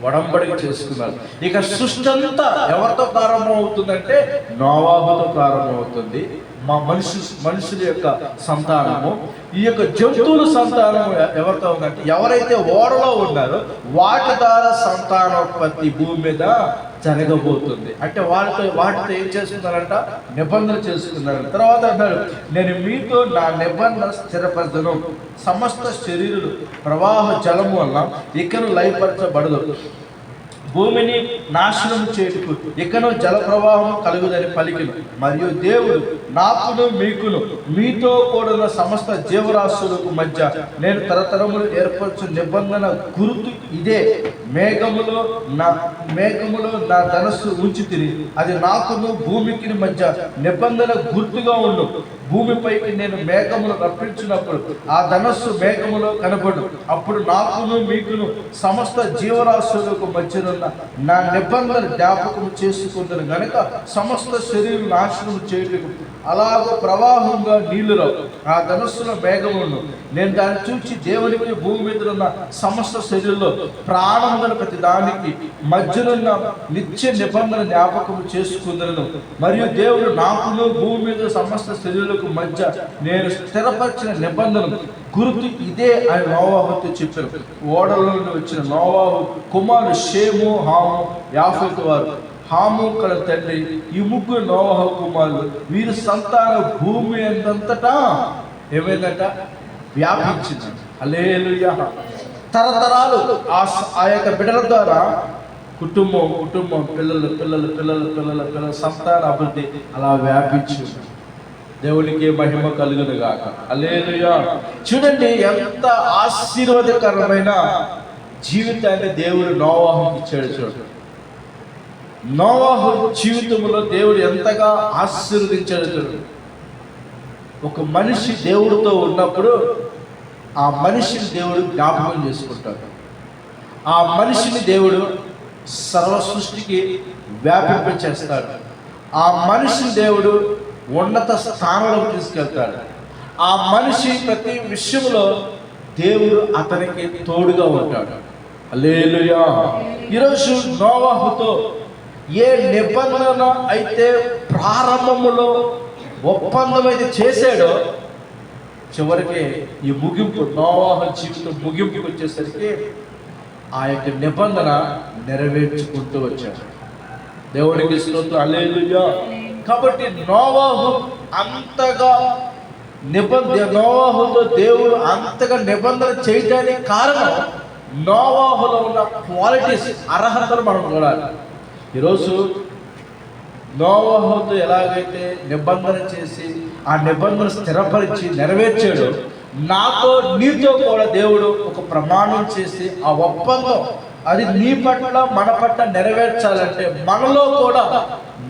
B: ఒడంబడిక చేసుకున్నారు. ఇక సృష్టి అంతా ఎవరితో ప్రారంభం అవుతుందంటే నోవాహుతో ప్రారంభమవుతుంది. మా మనుషుల యొక్క సంతానము, ఈ యొక్క జంతువుల సంతానము ఎవరితో ఉందంటే ఎవరైతే ఓడలో ఉన్నారో వాటి ద్వారా సంతానోత్పత్తి భూమి మీద జరగబోతుంది. అంటే వాటితో ఏం చేసుకున్నారంట? నిబంధన చేసుకున్నారు. తర్వాత అన్నాడు, నేను మీతో నా నిబంధన స్థిరపరచను, సమస్త శరీరులు ప్రవాహ జలము వల్ల ఇకను లయపరచబడదు, భూమిని నాశనం చేటుకు ఇకను జల ప్రవాహం కలుగుదని పలికిను. మరియు దేవుడు నాకును మీకును మీతో కూడిన సమస్త జీవరాశులకు మధ్య నేను తరతరములు ఏర్పరచు నిబంధన గుర్తు ఇదే, మేఘములో నా ధనస్సు ఉంచి తిని అది నాకును భూమికి మధ్య నిబంధన గుర్తుగా ఉండు. భూమిపైకి నేను మేఘములు రప్పించినప్పుడు ఆ ధనస్సు మేఘములో కనబడు. అప్పుడు నాకును మీకును సమస్త జీవరాశులకు మధ్యనున్న నా నిబంధన జ్ఞాపకం చేసుకుందని గనుక సమస్త శరీరం నాశనం చేయలేదు. అలాగో ప్రవాహంగా నీళ్లు రావు. ఆ ధనస్సులో మేఘములను నేను దాన్ని చూచి దేవునికి భూమి మీద ఉన్న సమస్త శరీరంలో ప్రాణం గల ప్రతి దానికి మధ్యనున్న నిత్య నిబంధన జ్ఞాపకం చేసుకుందను. మరియు దేవుడు నాకును భూమి మీద సమస్త శరీరులకు మధ్య నేను స్థిరపరిచిన నిబంధన గుర్తు ఇదే అని నోవాహుతో చెప్పారు. ఓడల నుండి వచ్చిన నోవాహు కుమారుడు షేము, హాము, యాఫెతు వారు. హాము కల తండ్రి ఈ ముగ్గురు నోవాహు కుమారులు. వీరి సంతాన భూమి అంతటా ఏమైందంట? వ్యాపించింది. హల్లెలూయా. తరతరాలు ఆ యొక్క బిడ్డల ద్వారా కుటుంబం పిల్లల సంతాన అభివృద్ధి అలా వ్యాపించింది. దేవునికి మహిమ కలుగును గాక. హల్లెలూయా. చూడండి ఎంత ఆశీర్వాదకరమైన జీవితాన్ని దేవుడు నోవాహుకి ఇచ్చాడు. చూడండి, నోవాహు జీవితంలో దేవుడు ఎంతగా ఆశీర్వదించాడు. చూడండి, ఒక మనిషి దేవుడితో ఉన్నప్పుడు ఆ మనిషిని దేవుడు జ్ఞాపకం చేసుకుంటాడు. ఆ మనిషిని దేవుడు సర్వ సృష్టికి వ్యాపింపచేస్తాడు. ఆ మనిషిని దేవుడు ఉన్నత స్థానంలోకి తీసుకెళ్తాడు. ఆ మనిషి ప్రతి విషయంలో దేవుడు అతనికి తోడుగా ఉంటాడు. హల్లెలూయా. ఈరోజు నోవాహుతో ఏ నిబంధన అయితే ప్రారంభములో ఒప్పందం అయితే చేశాడో చివరికి ఈ ముగింపు నోవాహు జీవితం ముగింపుకి వచ్చేసరికి ఆ యొక్క నిబంధన నెరవేర్చుకుంటూ వచ్చాడు. దేవుడికి స్తోత్రం. హల్లెలూయా. కాబట్టి నోవాహు అంతగా నోవాహుతో దేవుడు అంతగా నిబంధన చేయడానికి కారణం నోవాహులో ఉన్న క్వాలిటీస్, అర్హతలు మనం చూడాలి. ఈరోజు నోవాహుతో ఎలాగైతే నిబంధన చేసి ఆ నిబంధన స్థిరపరిచి నెరవేర్చాడు, నాతో నీతో కూడా దేవుడు ఒక ప్రమాణం చేసి ఆ ఒప్పందం అది నీ పట్ల మన పట్ల నెరవేర్చాలంటే మనలో కూడా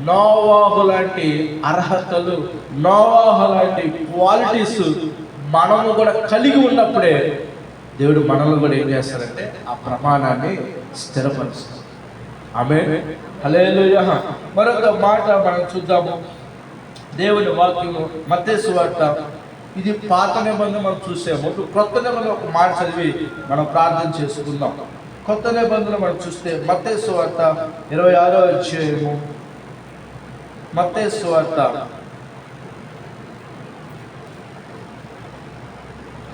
B: నోవాహు లాంటి అర్హతలు, నోవాహు లాంటి క్వాలిటీస్ మనము కూడా కలిగి ఉన్నప్పుడే దేవుడు మనల్ని కూడా ఏం చేస్తారంటే ఆ ప్రమాణాన్ని స్థిరపరుస్తాడు. ఆమేన్. హల్లెలూయా. మరొక మాట మనం చూద్దాము. దేవుని వాక్యము మత్తయి సువార్త, ఇది పాత నిబంధన మనం చూసాము. కొత్త నిబంధన ఒక మాట చదివి మనం ప్రార్థన చేసుకుందాం. కొత్త నిబంధన మనం చూస్తే మత్తయి సువార్త 26వ అధ్యాయము. మత్తయి సువార్త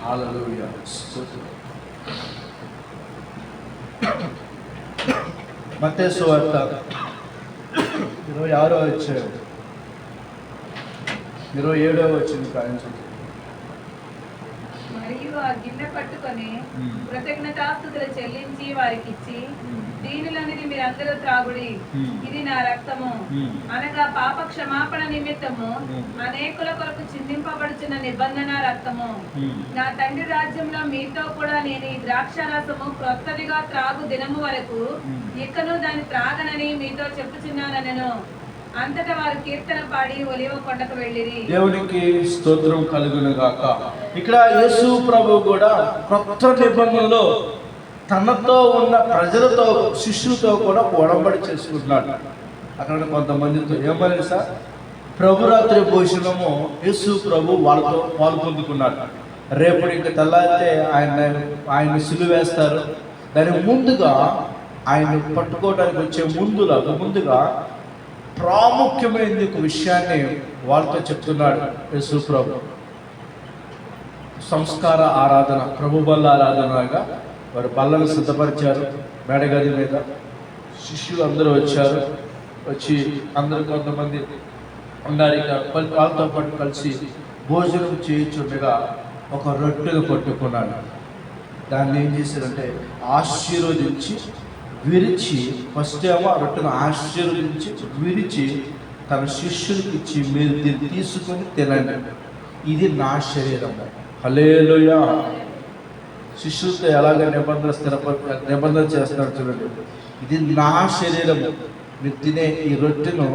B: హల్లెలూయా. మత్తయి సువార్త 26వ అధ్యాయం 27వ వచనం కాయించండి.
A: మరియు ఆ గిన్నె పట్టుకొని కృతజ్ఞతాస్తుతులు చెల్లించి వారికి ఇచ్చి, దీనిలోనిది మీరందరూ త్రాగుడి, ఇది నా రక్తము, అనగా పాప క్షమాపణ నిమిత్తము అనేకుల కొరకు చిందింపబడుచున్న నిబంధన రక్తము. నా తండ్రి రాజ్యంలో మీతో కూడా నేను ఈ ద్రాక్షారసము క్రొత్తదిగా త్రాగు దినము వరకు ఇకను దాన్ని త్రాగనని మీతో చెప్పుచున్నానెను. అంతటా వారు కీర్తన పాడి ఒలివ కొండకు వెళ్ళిరి.
B: దేవునికి స్తోత్రం కలుగును గాక. ఇక్కడ యేసు ప్రభు కూడా కొత్త నిబంధనలో తనతో ఉన్న ప్రజలతో, శిష్యులతో కూడా ఒడంబడి చేసుకుంటున్నాడు. అక్కడ కొంతమందితో ఏమని సార్, ప్రభురాత్రి భోజనము యేసు ప్రభు వాళ్ళతో పాల్పొందుకున్నాడు. రేపు ఇంకా తెల్లారితే ఆయన సిలువేస్తారు. దానికి ముందుగా ఆయన పట్టుకోవడానికి వచ్చే ముందుగా ప్రాముఖ్యమైనది ఒక విషయాన్ని వాళ్ళతో చెప్తున్నాడు యేసు ప్రభు. సంస్కార ఆరాధన, ప్రభు బల్ల ఆరాధనగా వారు బల్లను సిద్ధపరిచారు. మేడగది మీద శిష్యులు అందరూ వచ్చారు. వచ్చి అందరూ కొంతమంది ఉన్నారు. ఇక వాళ్ళతో పాటు కలిసి భోజనం చేయించుండగా ఒక రొట్టెను పట్టుకున్నాడు. దాన్ని ఏం చేశారంటే ఆశీర్వదించి విరిచి, ఫస్ట్ ఏమో ఆ రొట్టెను ఆశీర్వదించి విరిచి తన శిష్యులకి ఇచ్చి, మీరు దీన్ని తీసుకొని తినండి, ఇది నా శరీరం. హల్లెలూయా. శిష్యులతో ఎలాగ నిబంధన చేస్తాడు చూడండి. ఇది నా శరీరము, మీరు తినే ఈ రొట్టెను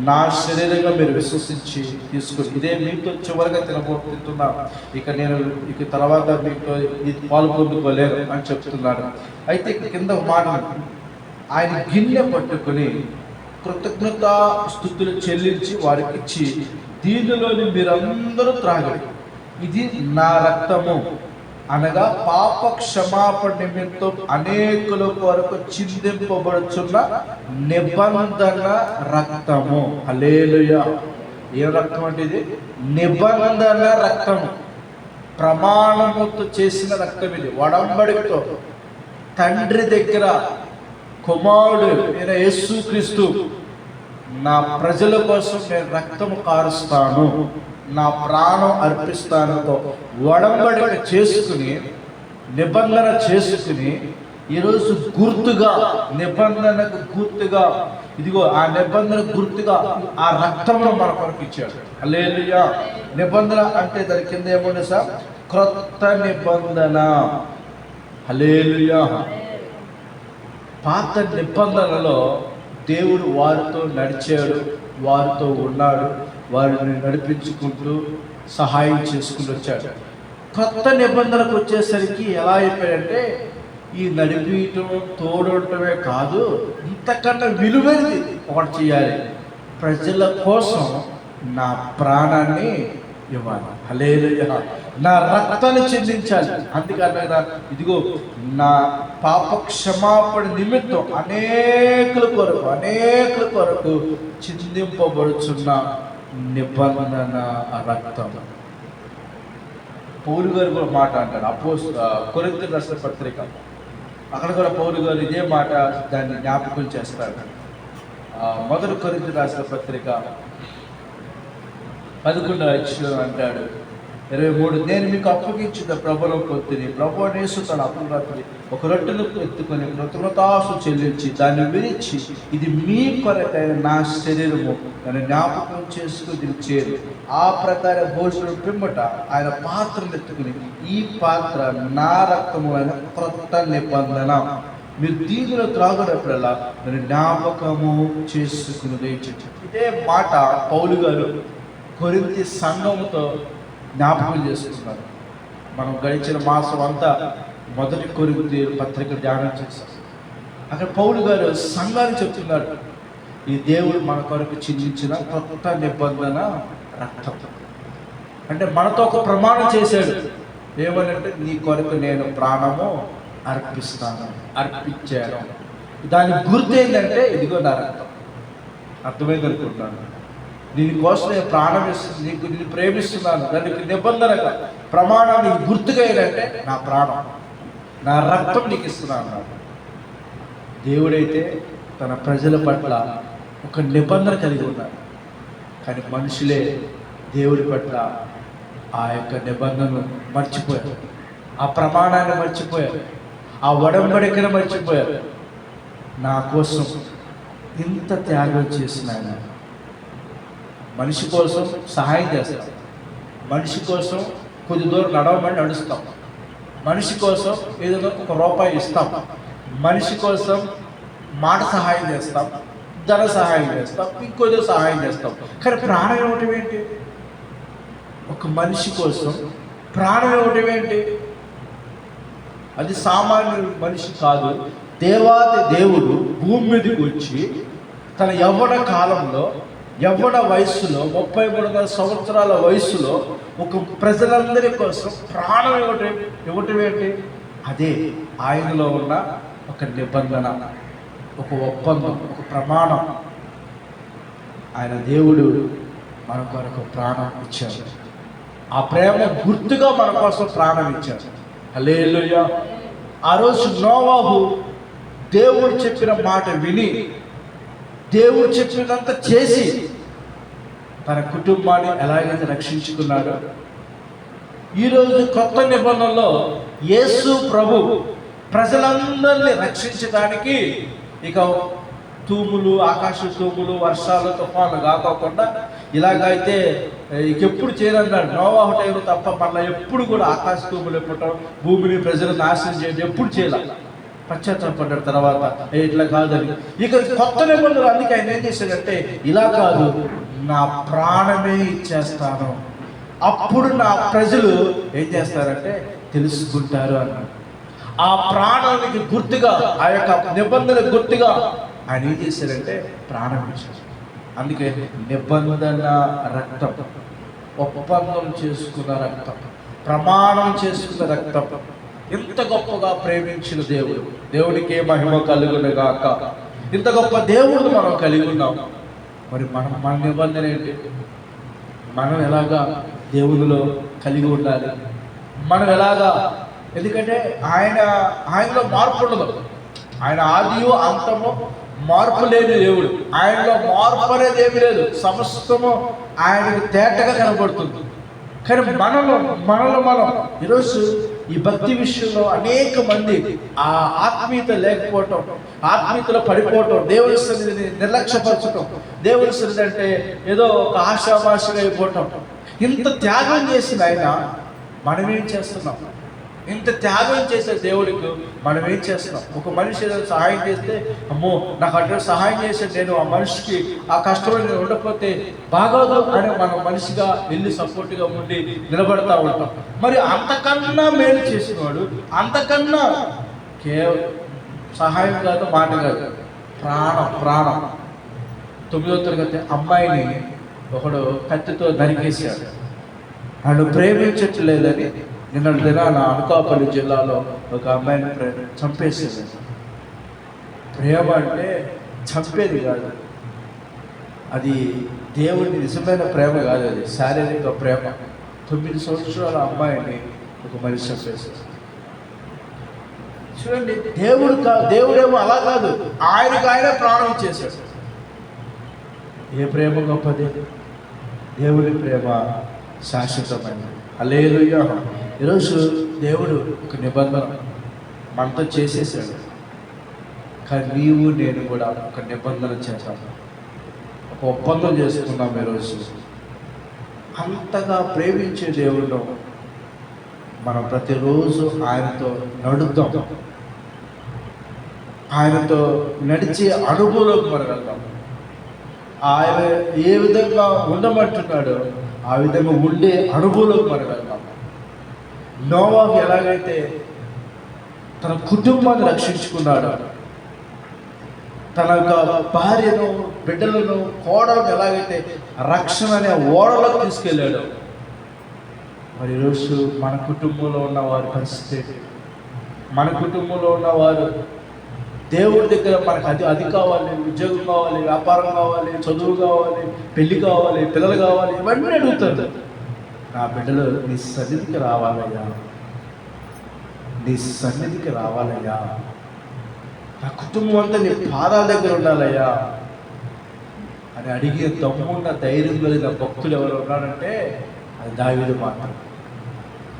B: నా శరీరంగా మీరు విశ్వసించి తీసుకొని, ఇదే మీతో చివరిగా తినబోతున్నా, ఇక తర్వాత మీతో ఇది పాలు పొందుకోలేరు అని చెప్తున్నాడు. అయితే కింద మాట, ఆయన గిన్నె పట్టుకొని కృతజ్ఞతా స్తుతులు చెల్లించి వారికి ఇచ్చి, దీనిలోని మీరందరూ త్రాగండి, ఇది నా రక్తము, అనగా పాప క్షమాపణ నిమిత్తం అనేకుల కొరకు చిందింపబడుచున్న నిబంధన రక్తము. హల్లెలూయా. ఏ రక్తం అంటే ఇది? నిబంధన రక్తము, ప్రమాణముతో చేసిన రక్తం ఇది. ఒడంబడికతో తండ్రి దగ్గర కుమారుడు అయిన యేసుక్రీస్తు, నా ప్రజల కోసం నేను రక్తము కారుస్తాను, నా ప్రాణం అర్పిస్తానుతో ఒడంబడిక చేసుకుని, నిబంధన చేసుకుని, ఈరోజు గుర్తుగా, నిబంధనకు గుర్తుగా, ఇదిగో ఆ నిబంధన గుర్తుగా ఆ రక్తమును మన కొరకు ఇచ్చాడు. హల్లెలూయా. నిబంధన అంటే దాని కింద ఏముంది సార్? క్రొత్త నిబంధన. హల్లెలూయా. పాత నిబంధనలో దేవుడు వారితో నడిచాడు, వారితో ఉన్నాడు, వారిని నడిపించుకుంటూ సహాయం చేసుకుంటూ వచ్చాడు. కొత్త నిబంధనకు వచ్చేసరికి ఎలా అయిపోయాడంటే, ఈ నడిపించడం తోడటమే కాదు, ఇంతకన్నా విలువైనది ఒకటి చేయాలి. ప్రజల కోసం నా ప్రాణాన్ని ఇవ్వాలి. హల్లెలూయా. నా రక్తాన్ని చెందించాలి. అందుకని ఇదిగో నా పాప క్షమాపణ నిమిత్తం అనేకుల కొరకు చిందింపబడుచున్న నిబంధన రక్తం. పౌలు గారు కూడా మాట అంటాడు, కొరింథీయులకు రాసిన పత్రిక, అక్కడ కూడా పౌలు గారు ఇదే మాట దాన్ని జ్ఞాపకం చేస్తాడు. మొదటి కొరింథీయులకు రాసిన పత్రిక 11వ అధ్యాయం అంటాడు 23, నేను మీకు అప్పగించిన ప్రభువులో కొద్దిని, ప్రభు యేసు తన అపరాత్రి ఒక రొట్టెను ఎత్తుకొని కృతజ్ఞతాస్తుతులు చెల్లించి దాన్ని విరిచి, ఇది మీ కొరకైన నా శరీరము, నన్ను జ్ఞాపకం చేసుకుని దీన్ని చేరు. ఆ ప్రకారం భోజనం పిమ్మట ఆయన పాత్రను ఎత్తుకుని, ఈ పాత్ర నా రక్తము అయిన క్రొత్త నిబంధన, మీరు దీనిలో త్రాగునప్పుడల్లా నన్ను జ్ఞాపకము చేసుకుని. ఇదే మాట పౌలు గారు కొరింథీ సంఘముతో జ్ఞాపకం చేసుకున్నారు. మనం గడిచిన మాసం అంతా మొదటి కొరింథీ పత్రిక ధ్యానం చేస్తాం. అక్కడ పౌలు గారు సంఘాన్ని చెప్తున్నాడు, ఈ దేవుడు మన కొరకు చిందించిన కొత్త నిబంధన రక్తం. అంటే మనతో ఒక ప్రమాణం చేశాడు, ఏమనంటే నీ కొరకు నేను ప్రాణము అర్పిస్తాను, అర్పించాను. దాని గుర్తు ఏంటంటే ఇదిగో నా రక్తం. అర్థమైంది అనుకుంటున్నాను. దీనికోసం నేను ప్రాణం ఇస్తుంది, నేను ప్రేమిస్తున్నాను. దానికి నిబంధనగా ప్రమాణానికి గుర్తుగా ఏంటంటే నా ప్రాణం, నా రక్తం నీకు ఇస్తున్నాను అన్నాడు. దేవుడైతే తన ప్రజల పట్ల ఒక నిబంధన కలిగి ఉన్నాడు, కానీ మనుషులే దేవుడి పట్ల ఆ యొక్క నిబంధనను మర్చిపోయారు, ఆ ప్రమాణాన్ని మర్చిపోయారు, ఆ ఒడంబడికను మర్చిపోయారు. నా కోసం ఇంత త్యాగం చేసిన ఆయన, మనిషి కోసం సహాయం చేస్తాం, మనిషి కోసం కొద్ది దూరం నడవమని నడుస్తాం, మనిషి కోసం ఏదైనా ఒక రూపాయి ఇస్తాం, మనిషి కోసం మాట సహాయం చేస్తాం, ధన సహాయం చేస్తాం, ఇంకోదో సహాయం చేస్తాం. కానీ ప్రాణం ఇవ్వటం ఏంటి? ఒక మనిషి కోసం ప్రాణం ఇవ్వటం ఏంటి? అది సామాన్య మనిషి కాదు. దేవాది దేవుడు భూమి మీదకి వచ్చి తన యవ్వన కాలంలో, యవ్వన వయస్సులో, 33 సంవత్సరాల వయస్సులో ఒక ప్రజలందరి కోసం ప్రాణం ఇవ్వటం ఏంటి? అదే ఆయనలో ఉన్న ఒక నిబంధన, ఒక ఒప్పందం, ఒక ప్రమాణం. ఆయన దేవుడు మన కొరకు ప్రాణం ఇచ్చాడు. ఆ ప్రేమ గుర్తుగా మన కోసం ప్రాణం ఇచ్చాడు. హల్లెలూయా. ఆ రోజు నోవాహు దేవుడు చెప్పిన మాట విని, దేవుడు చెప్పినంత చేసి తన కుటుంబాన్ని ఎలాగైతే రక్షించుకున్నాడో, ఈరోజు కొత్త నిబంధనలో యేసు ప్రభు ప్రజలందరినీ రక్షించడానికి ఇక తూములు, ఆకాశ తూములు, వర్షాలు, తుఫాను కాకోకుండా ఇలాగైతే ఎప్పుడు చేయనన్నాడు. నోవాహు టైంలో తప్ప మళ్ళీ ఎప్పుడు కూడా ఆకాశ తూములు ఎప్పటం, భూమిని ప్రజలు నాశనం చేయడం ఎప్పుడు చేయాలి. పశ్చాత్తాపడ్డాడు తర్వాత, ఇట్లా కాదని. ఇక కొత్త నిబంధనలు అందుకే ఆయన ఏం చేశాడంటే, ఇలా కాదు, నా ప్రాణమే ఇచ్చేస్తాను, అప్పుడు నా ప్రజలు ఏం చేస్తారంటే తెలుసుకుంటారు అన్నాడు. ఆ ప్రాణానికి గుర్తుగా, ఆ యొక్క నిబంధన గుర్తుగా ఆయన ఏం చేశారంటే ప్రాణం ఇచ్చారు. అందుకే నిబంధన రక్తం, ఒప్పందం చేసుకున్న రక్తం, ప్రమాణం చేసుకున్న రక్తం, ఇంత గొప్పగా ప్రేమించిన దేవుడు. దేవుడికే మహిమ కలుగును గాక. ఇంత గొప్ప దేవుడు మనం కలిగి ఉన్నాం. మరి మన నిబంధన ఏంటి? మనం ఎలాగా దేవునిలో కలిగి ఉండాలి? మనం ఎలాగా? ఎందుకంటే ఆయనలో మార్పు ఉండదు. ఆయన ఆదియు అంతము మార్పు లేని దేవుడు. ఆయనలో మార్పు అనేది ఏమి లేదు. సమస్తము ఆయనకు తేటగా కనబడుతుంది. కానీ మనలో మనం ఈరోజు ఈ భక్తి విషయంలో అనేక మంది ఆ ఆత్మీయత లేకపోవటం, ఆత్మీయతలో పడిపోవటం, దేవుని సన్నిధిని నిర్లక్ష్యపరచటం, దేవుని సన్నిధి అంటే ఏదో ఒక ఆశాభాషగా అయిపోవటం. ఇంత త్యాగం చేసిన ఆయన మనమేం చేస్తున్నాం? ఇంత త్యాగం చేసే దేవుడికి మనం ఏం చేస్తున్నాం? ఒక మనిషి ఏదైనా సహాయం చేస్తే, అమ్మో నాకు అట్లా సహాయం చేసే, నేను ఆ మనిషికి ఆ కష్టంలో నేను ఉండకపోతే బాగోదు అని మనం మనిషిగా వెళ్ళి సపోర్ట్గా ఉండి నిలబడతా ఉంటాం. మరి అంతకన్నా మేలు చేసినవాడు, అంతకన్నా కేవలం సహాయం కాదు, మాట కాదు, ప్రాణం. 9వ తరగతి అమ్మాయిని ఒకడు కత్తితో నరికేశాడు. వాళ్ళు ప్రేమించట్లేదని నిన్నటి దినాన అనకాపల్లి జిల్లాలో ఒక అమ్మాయిని చంపేసేది. ప్రేమ అంటే చంపేది కాదు, అది దేవుని నిజమైన ప్రేమ కాదు, అది శారీరక ప్రేమ. 9 సంవత్సరాల అమ్మాయిని ఒక మనిషి చంపేసేది. చూడండి, దేవుడేమో అలా కాదు, ఆయనకు ఆయన ప్రాణం ఇచ్చేసాడు. ఏ ప్రేమ గొప్పది? దేవుని ప్రేమ శాశ్వతమైనది. హల్లెలూయా. ఈరోజు దేవుడు ఒక నిబంధన మనతో చేసేసాడు, కానీ నీవు నేను కూడా ఒక నిబంధన చేస్తాను, ఒక ఒప్పందం చేసుకున్నాం. ఈరోజు అంతగా ప్రేమించే దేవుడు మనం ప్రతిరోజు ఆయనతో నడుద్దాం, ఆయనతో నడిచే అనుభవంలోకి మనం వెళ్దాం. ఆయన ఏ విధంగా ఉండమంటున్నాడో ఆ విధంగా ఉండే అనుభవంలోకి మనం వెళ్దాం. నోవాహు ఎలాగైతే తన కుటుంబాన్ని రక్షించుకున్నాడో, తన యొక్క భార్యను, బిడ్డలను, కోడలను ఎలాగైతే రక్షణ అనే ఓడలోకి తీసుకెళ్ళాడు, మరి ఈరోజు మన కుటుంబంలో ఉన్న వారి పరిస్థితి, మన కుటుంబంలో ఉన్నవారు దేవుడి దగ్గర మనకు అది కావాలి, ఉద్యోగం కావాలి, వ్యాపారం కావాలి, చదువు కావాలి, పెళ్లి కావాలి, పిల్లలు కావాలి, ఇవన్నీ అడుగుతారు. నా బిడ్డలు నీ సన్నిధికి రావాలయ్యా, నీ సన్నిధికి రావాలయ్యా, నా కుటుంబం అంతా నీ పాదాల దగ్గర ఉండాలయ్యా అని అడిగే దమ్మున్న ధైర్యం కలిగిన భక్తులు ఎవరు ఉన్నారంటే అది దావీదు మాత్రం.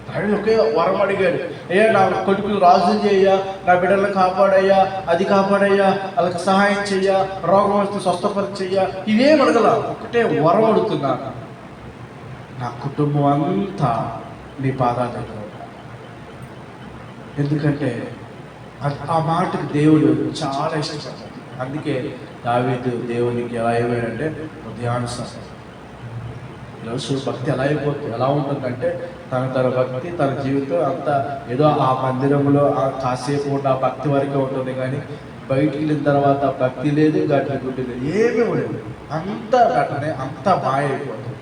B: దావీదు ఒకే వరం అడిగాడు, అయ్యా నా కొడుకులు రాజులు చేయా, నా బిడ్డలను కాపాడయ్యా, అది కాపాడయ్యా, వాళ్ళకి సహాయం చెయ్యా, రోగం వస్తే స్వస్థపరిచెయ్యా, ఇవేం అడగల, ఒకటే వరం అడుగుతున్నాను, నా కుటుంబం అంతా నీ పాదాల దగ్గర ఉండాలి. ఎందుకంటే ఆ మాటకు దేవుడు చాలా ఇష్టపడతాడు. అందుకే దావీదు దేవునికి ఎలా ఏమైందంటే హృదయానుసారం. ఈరోజు భక్తి ఎలా అయిపోతుంది, ఎలా ఉంటుందంటే తన భక్తి, తన జీవితం అంతా ఏదో ఆ మందిరంలో కాసేపు ఆ భక్తి వరకే ఉంటుంది, కానీ బయటికి వెళ్ళిన తర్వాత భక్తి లేదు, గడ్డి గుడ్డి లేదు, ఏమీ ఉండదు. అంతా ఘటనే, అంతా మాయ అయిపోతుంది.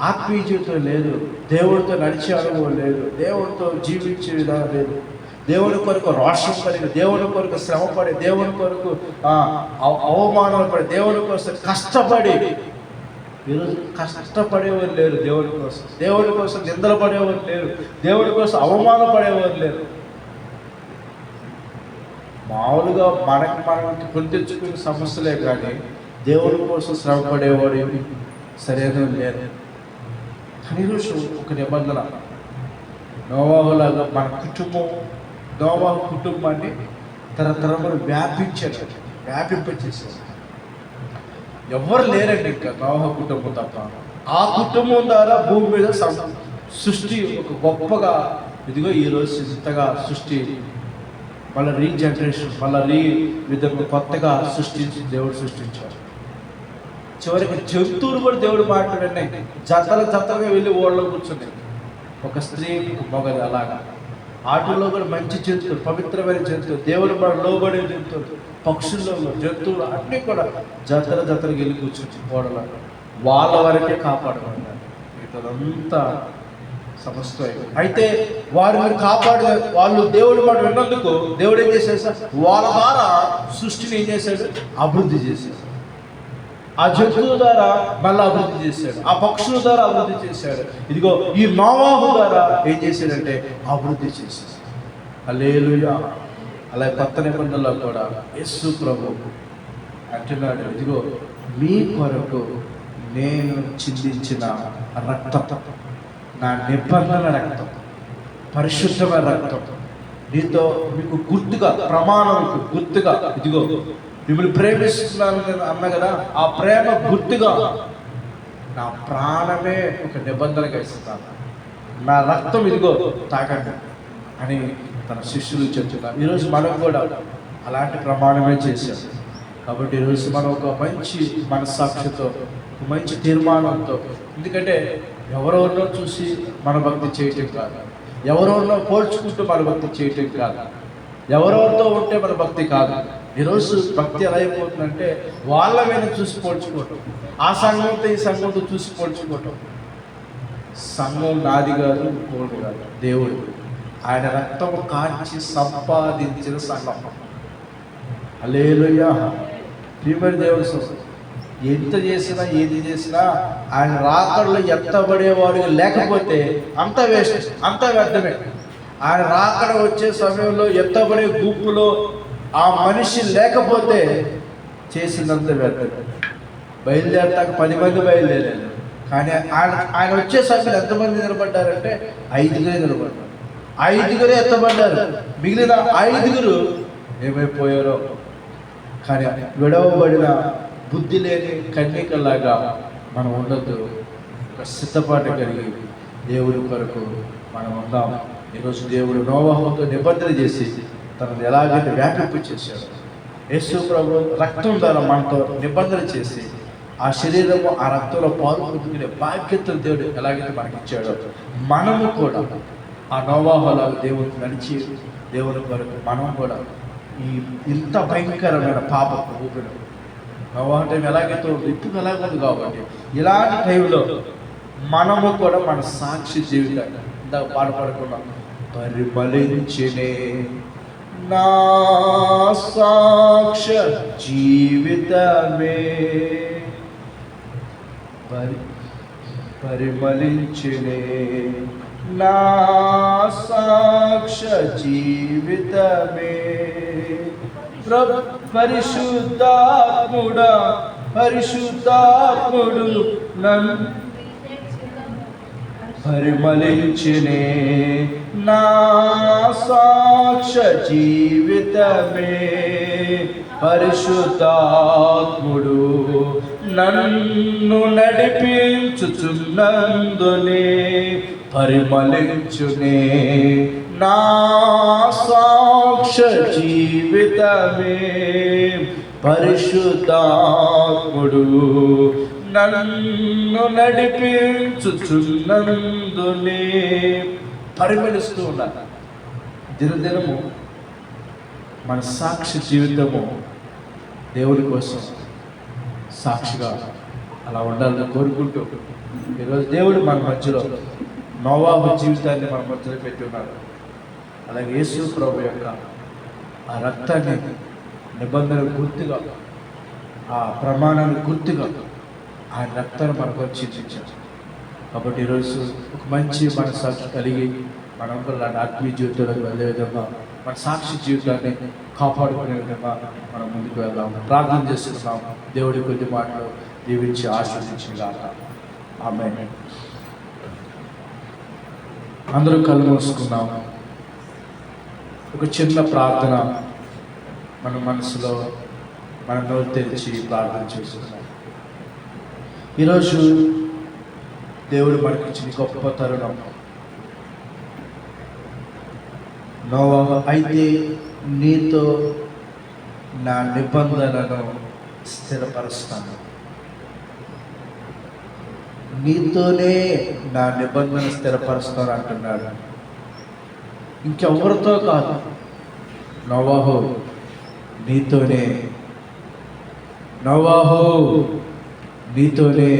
B: ఆత్మీయ జీవితం లేదు, దేవుడితో నడిచే అనుభవం లేదు, దేవుడితో జీవించే విధానం లేదు, దేవుని కొరకు రోషం కలిగి, దేవుని కొరకు శ్రమపడి, దేవుని కొరకు అవమానాలు పడి, దేవుని కోసం కష్టపడి. ఈరోజు కష్టపడేవారు లేరు, దేవుని కోసం నిందలు పడేవారు లేరు, దేవుని కోసం అవమానం పడేవారు లేరు. మామూలుగా మనం కొని తెచ్చుకునే సమస్యలే కానీ దేవుని కోసం శ్రమ పడేవాడు సరైన లేరు. కానీ ఈరోజు ఒక నిబంధన, నోవాహులాగా మన కుటుంబం, నోవాహు కుటుంబాన్ని తరతరములు వ్యాపింపచేసారు. ఎవరు లేరండి ఇంకా నోవాహు కుటుంబం తప్ప. ఆ కుటుంబం ద్వారా భూమి మీద సృష్టి ఒక గొప్పగా, ఇదిగో ఈరోజు ఇంతగా సృష్టి మళ్ళీ రీజనరేషన్, మళ్ళీ విధంగా కొత్తగా సృష్టించి దేవుడు సృష్టించారు. చివరికి జంతువులు కూడా దేవుడు మాట్లాడినాయి, జతలుగా వెళ్ళి ఓళ్ళలో కూర్చున్నాయి, ఒక స్త్రీ, మగది. అలాగా ఆటల్లో కూడా మంచి జంతువులు, పవిత్రమైన జంతువులు, దేవుడు మన లోబడే జంతువులు, పక్షుల్లో జంతువులు అన్నీ కూడా జతలుగా వెళ్ళి కూర్చొని ఓడలో వాళ్ళ వరకే కాపాడమన్నారు. ఇదంతా సమస్తం. అయితే వారిని కాపాడే వాళ్ళు దేవుడు మాట విన్నందుకు దేవుడు ఏం చేశాడు, వాళ్ళ ద్వారా సృష్టిని ఏం చేశాడు, అభివృద్ధి చేశాడు. ఆ జంతువుల ద్వారా మళ్ళీ అభివృద్ధి చేశాడు, ఆ పక్షుల ద్వారా అభివృద్ధి చేశాడు. ఇదిగో ఈ నోవాహు ద్వారా ఏం చేశాడంటే అభివృద్ధి చేశాడు. హల్లెలూయా. అలాగే కొత్త నిబంధనలో కూడా యేసు ప్రభు అంటున్నాడు, ఇదిగో మీ కొరకు నేను చిందించిన రక్తం, నా నిబంధన రక్తం, పరిశుద్ధమైన రక్తం, నీతో మీకు గుర్తుగా, ప్రమాణంకు గుర్తుగా, ఇదిగో మిమ్మల్ని ప్రేమిస్తున్నాను అన్న కదా, ఆ ప్రేమ గుర్తుగా నా ప్రాణమే ఒక నిబంధనగా ఇస్తున్నాను, నా రక్తం ఇదిగో తాకండి అని తన శిష్యులు చెప్తున్నారు. ఈరోజు మనం కూడా అలాంటి ప్రమాణమే చేశాం. కాబట్టి ఈరోజు మనం ఒక మంచి మనస్సాక్షితో, ఒక మంచి తీర్మానంతో, ఎందుకంటే ఎవరెవరినో చూసి మన భక్తి చేయటం కాదు, ఎవరెవరినో పోల్చుకుంటూ మన భక్తి చేయటం కాదు, ఎవరెవరితో ఉంటే మన భక్తి కాదు. ఈరోజు భక్తి ఎలా అయిపోతుందంటే వాళ్ళ మీద చూసి పోల్చుకోవటం, ఆ సంఘంతో ఈ సంఘంతో చూసి పోల్చుకోవటం. సంఘం నాది కాదు, ఇంకోటి కాదు, దేవుడు ఆయన రక్తం కాచి సంపాదించిన సంఘం. హల్లెలూయా. ప్రియమైన దేవుడు, ఎంత చేసినా ఏది చేసినా ఆయన రాకడలో ఎత్తబడేవాడు లేకపోతే అంత వేస్ట్, అంత వ్యర్థమే. ఆయన రాకడ వచ్చే సమయంలో ఎత్తబడే గుంపులో ఆ మనిషి లేకపోతే చేసినంత వ్యర్థమే. బయలుదేరటానికి 10 మంది బయలుదేరారు, కానీ ఆయన వచ్చే సమయంలో ఎంతమంది నిలబడ్డారంటే 5గురే నిలబడ్డారు. 5గురే ఎత్తబడ్డారు, మిగిలిన 5గురు ఏమైపోయారో. కానీ విడవబడిన బుద్ధి లేని కన్యకలాగా మనం ఉండొద్దు. ఒక సిద్ధపాటు కలిగి దేవుడి కొరకు మనం ఉందాం. ఈరోజు దేవుడు నోవాహుతో నిబంధన చేసి తనను ఎలాగైతే వ్యాపింపు చేశాడు, యేసు ప్రభు రక్తం ద్వారా మనతో నిబంధన చేసి ఆ శరీరము ఆ రక్తంలో పాలు పొందుకునే బాధ్యతలు దేవుడు ఎలాగైతే మనకి ఇచ్చాడో, మనము కూడా ఆ నోవాహులాగా దేవుడికి నడిచి దేవుని కొరకు మనం కూడా ఈ ఇంత భయంకరమైన పాపపు ఊపిరి నోవాహు టైం ఎలాగైతే ఇప్పుడు ఎలాగుంది కాబట్టి ఇలాంటి టైంలో మనము కూడా మన సాక్షి జీవితాన్ని ఇందాక పాడుకున్నాం. పరిమళించినే నా సాక్ష్య జీవితమే పరిమళించినే నా సాక్ష్య జీవితమే పరిశుద్ధాత్ముడు నన్ను పరిమళించినే నా సాక్ష్య జీవితమే పరిశుద్ధాత్ముడు నన్ను నడిపించుచున్నందునే పరిమళించునే నా సాక్ష్య జీవితమే పరిశుద్ధాత్ముడు నన్ను నడిపించుచున్నందునే పరిమళిస్తూ ఉన్నారు. దినదినము మన సాక్షి జీవితము దేవుడి కోసం సాక్షిగా అలా ఉండాలని కోరుకుంటూ ఈరోజు దేవుడు మన మధ్యలో నోవాహు జీవితాన్ని మన మధ్యలో పెట్టి ఉన్నారు. అలాగే యేసు ప్రభు యొక్క ఆ రక్తాన్ని నిబంధన గుర్తుగా, ఆ ప్రమాణాన్ని గుర్తుగా ఆయన రక్తాన్ని మనకు చింతించారు. కాబట్టి ఈరోజు ఒక మంచి మనసాక్షి కలిగి మనందరూ లాంటి ఆత్మీయ జీవితంలోకి వెళ్ళే విధంగా మన సాక్షి జీవితాన్ని కాపాడుకునే విధంగా మనం ముందుకు వెళ్దాం. ప్రార్థన చేస్తున్నాం. దేవుడి కొద్ది మాటలు దీవించి ఆశీర్వదించుగాక. ఆమేన్. అందరూ కళ్ళు మూసుకున్నాం. ఒక చిన్న ప్రార్థన మన మనసులో మన నోరు తెరిచి ప్రార్థన చేస్తున్నాం. ఈరోజు దేవుడు మనకి ఇచ్చిన గొప్ప తరుణం. నోవాహు, అయితే నీతో నా నిబంధనను స్థిరపరుస్తాను, నీతోనే నా నిబంధన స్థిరపరుస్తాను అంటున్నాడు. ఇంకెవరితో కాదు, నోవాహు నీతోనే, నోవాహు నీతోనే,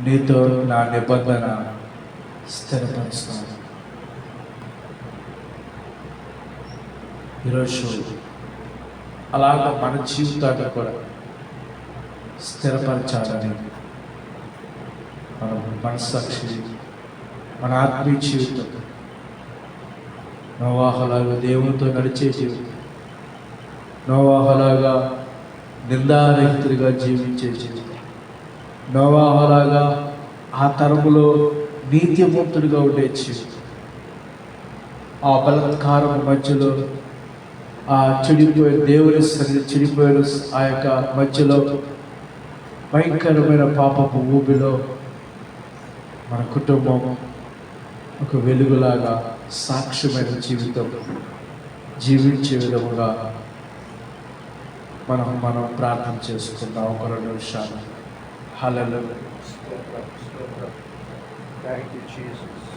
B: నీతో నా నిబంధన స్థిరపరుస్తాను. ఈరోజు అలాగ మన జీవితాన్ని కూడా స్థిరపరచాలని మన మనస్సాక్షి, మన ఆత్మీయ జీవితం నోవాహులాగా దేవునితో నడిచే జీవితం, నోవాహులాగా నిందారహితుడిగా జీవించే జీవితం, నోవాహులాగా ఆ తరములో నీతిమంతుడిగా ఉండే జీవితం, ఆ బలత్కారం మధ్యలో, ఆ చెడిపోయిన దేవుని చెడిపోయిన ఆ యొక్క మధ్యలో భయంకరమైన పాపపు ఊబిలో మన కుటుంబం ఒక వెలుగులాగా సాక్ష్యమైన జీవితం జీవించే విధముగా మనం ప్రార్థన చేసుకుందాం. ఒక 2 నిమిషాలు. హల్లెలూయా. Thank you Jesus.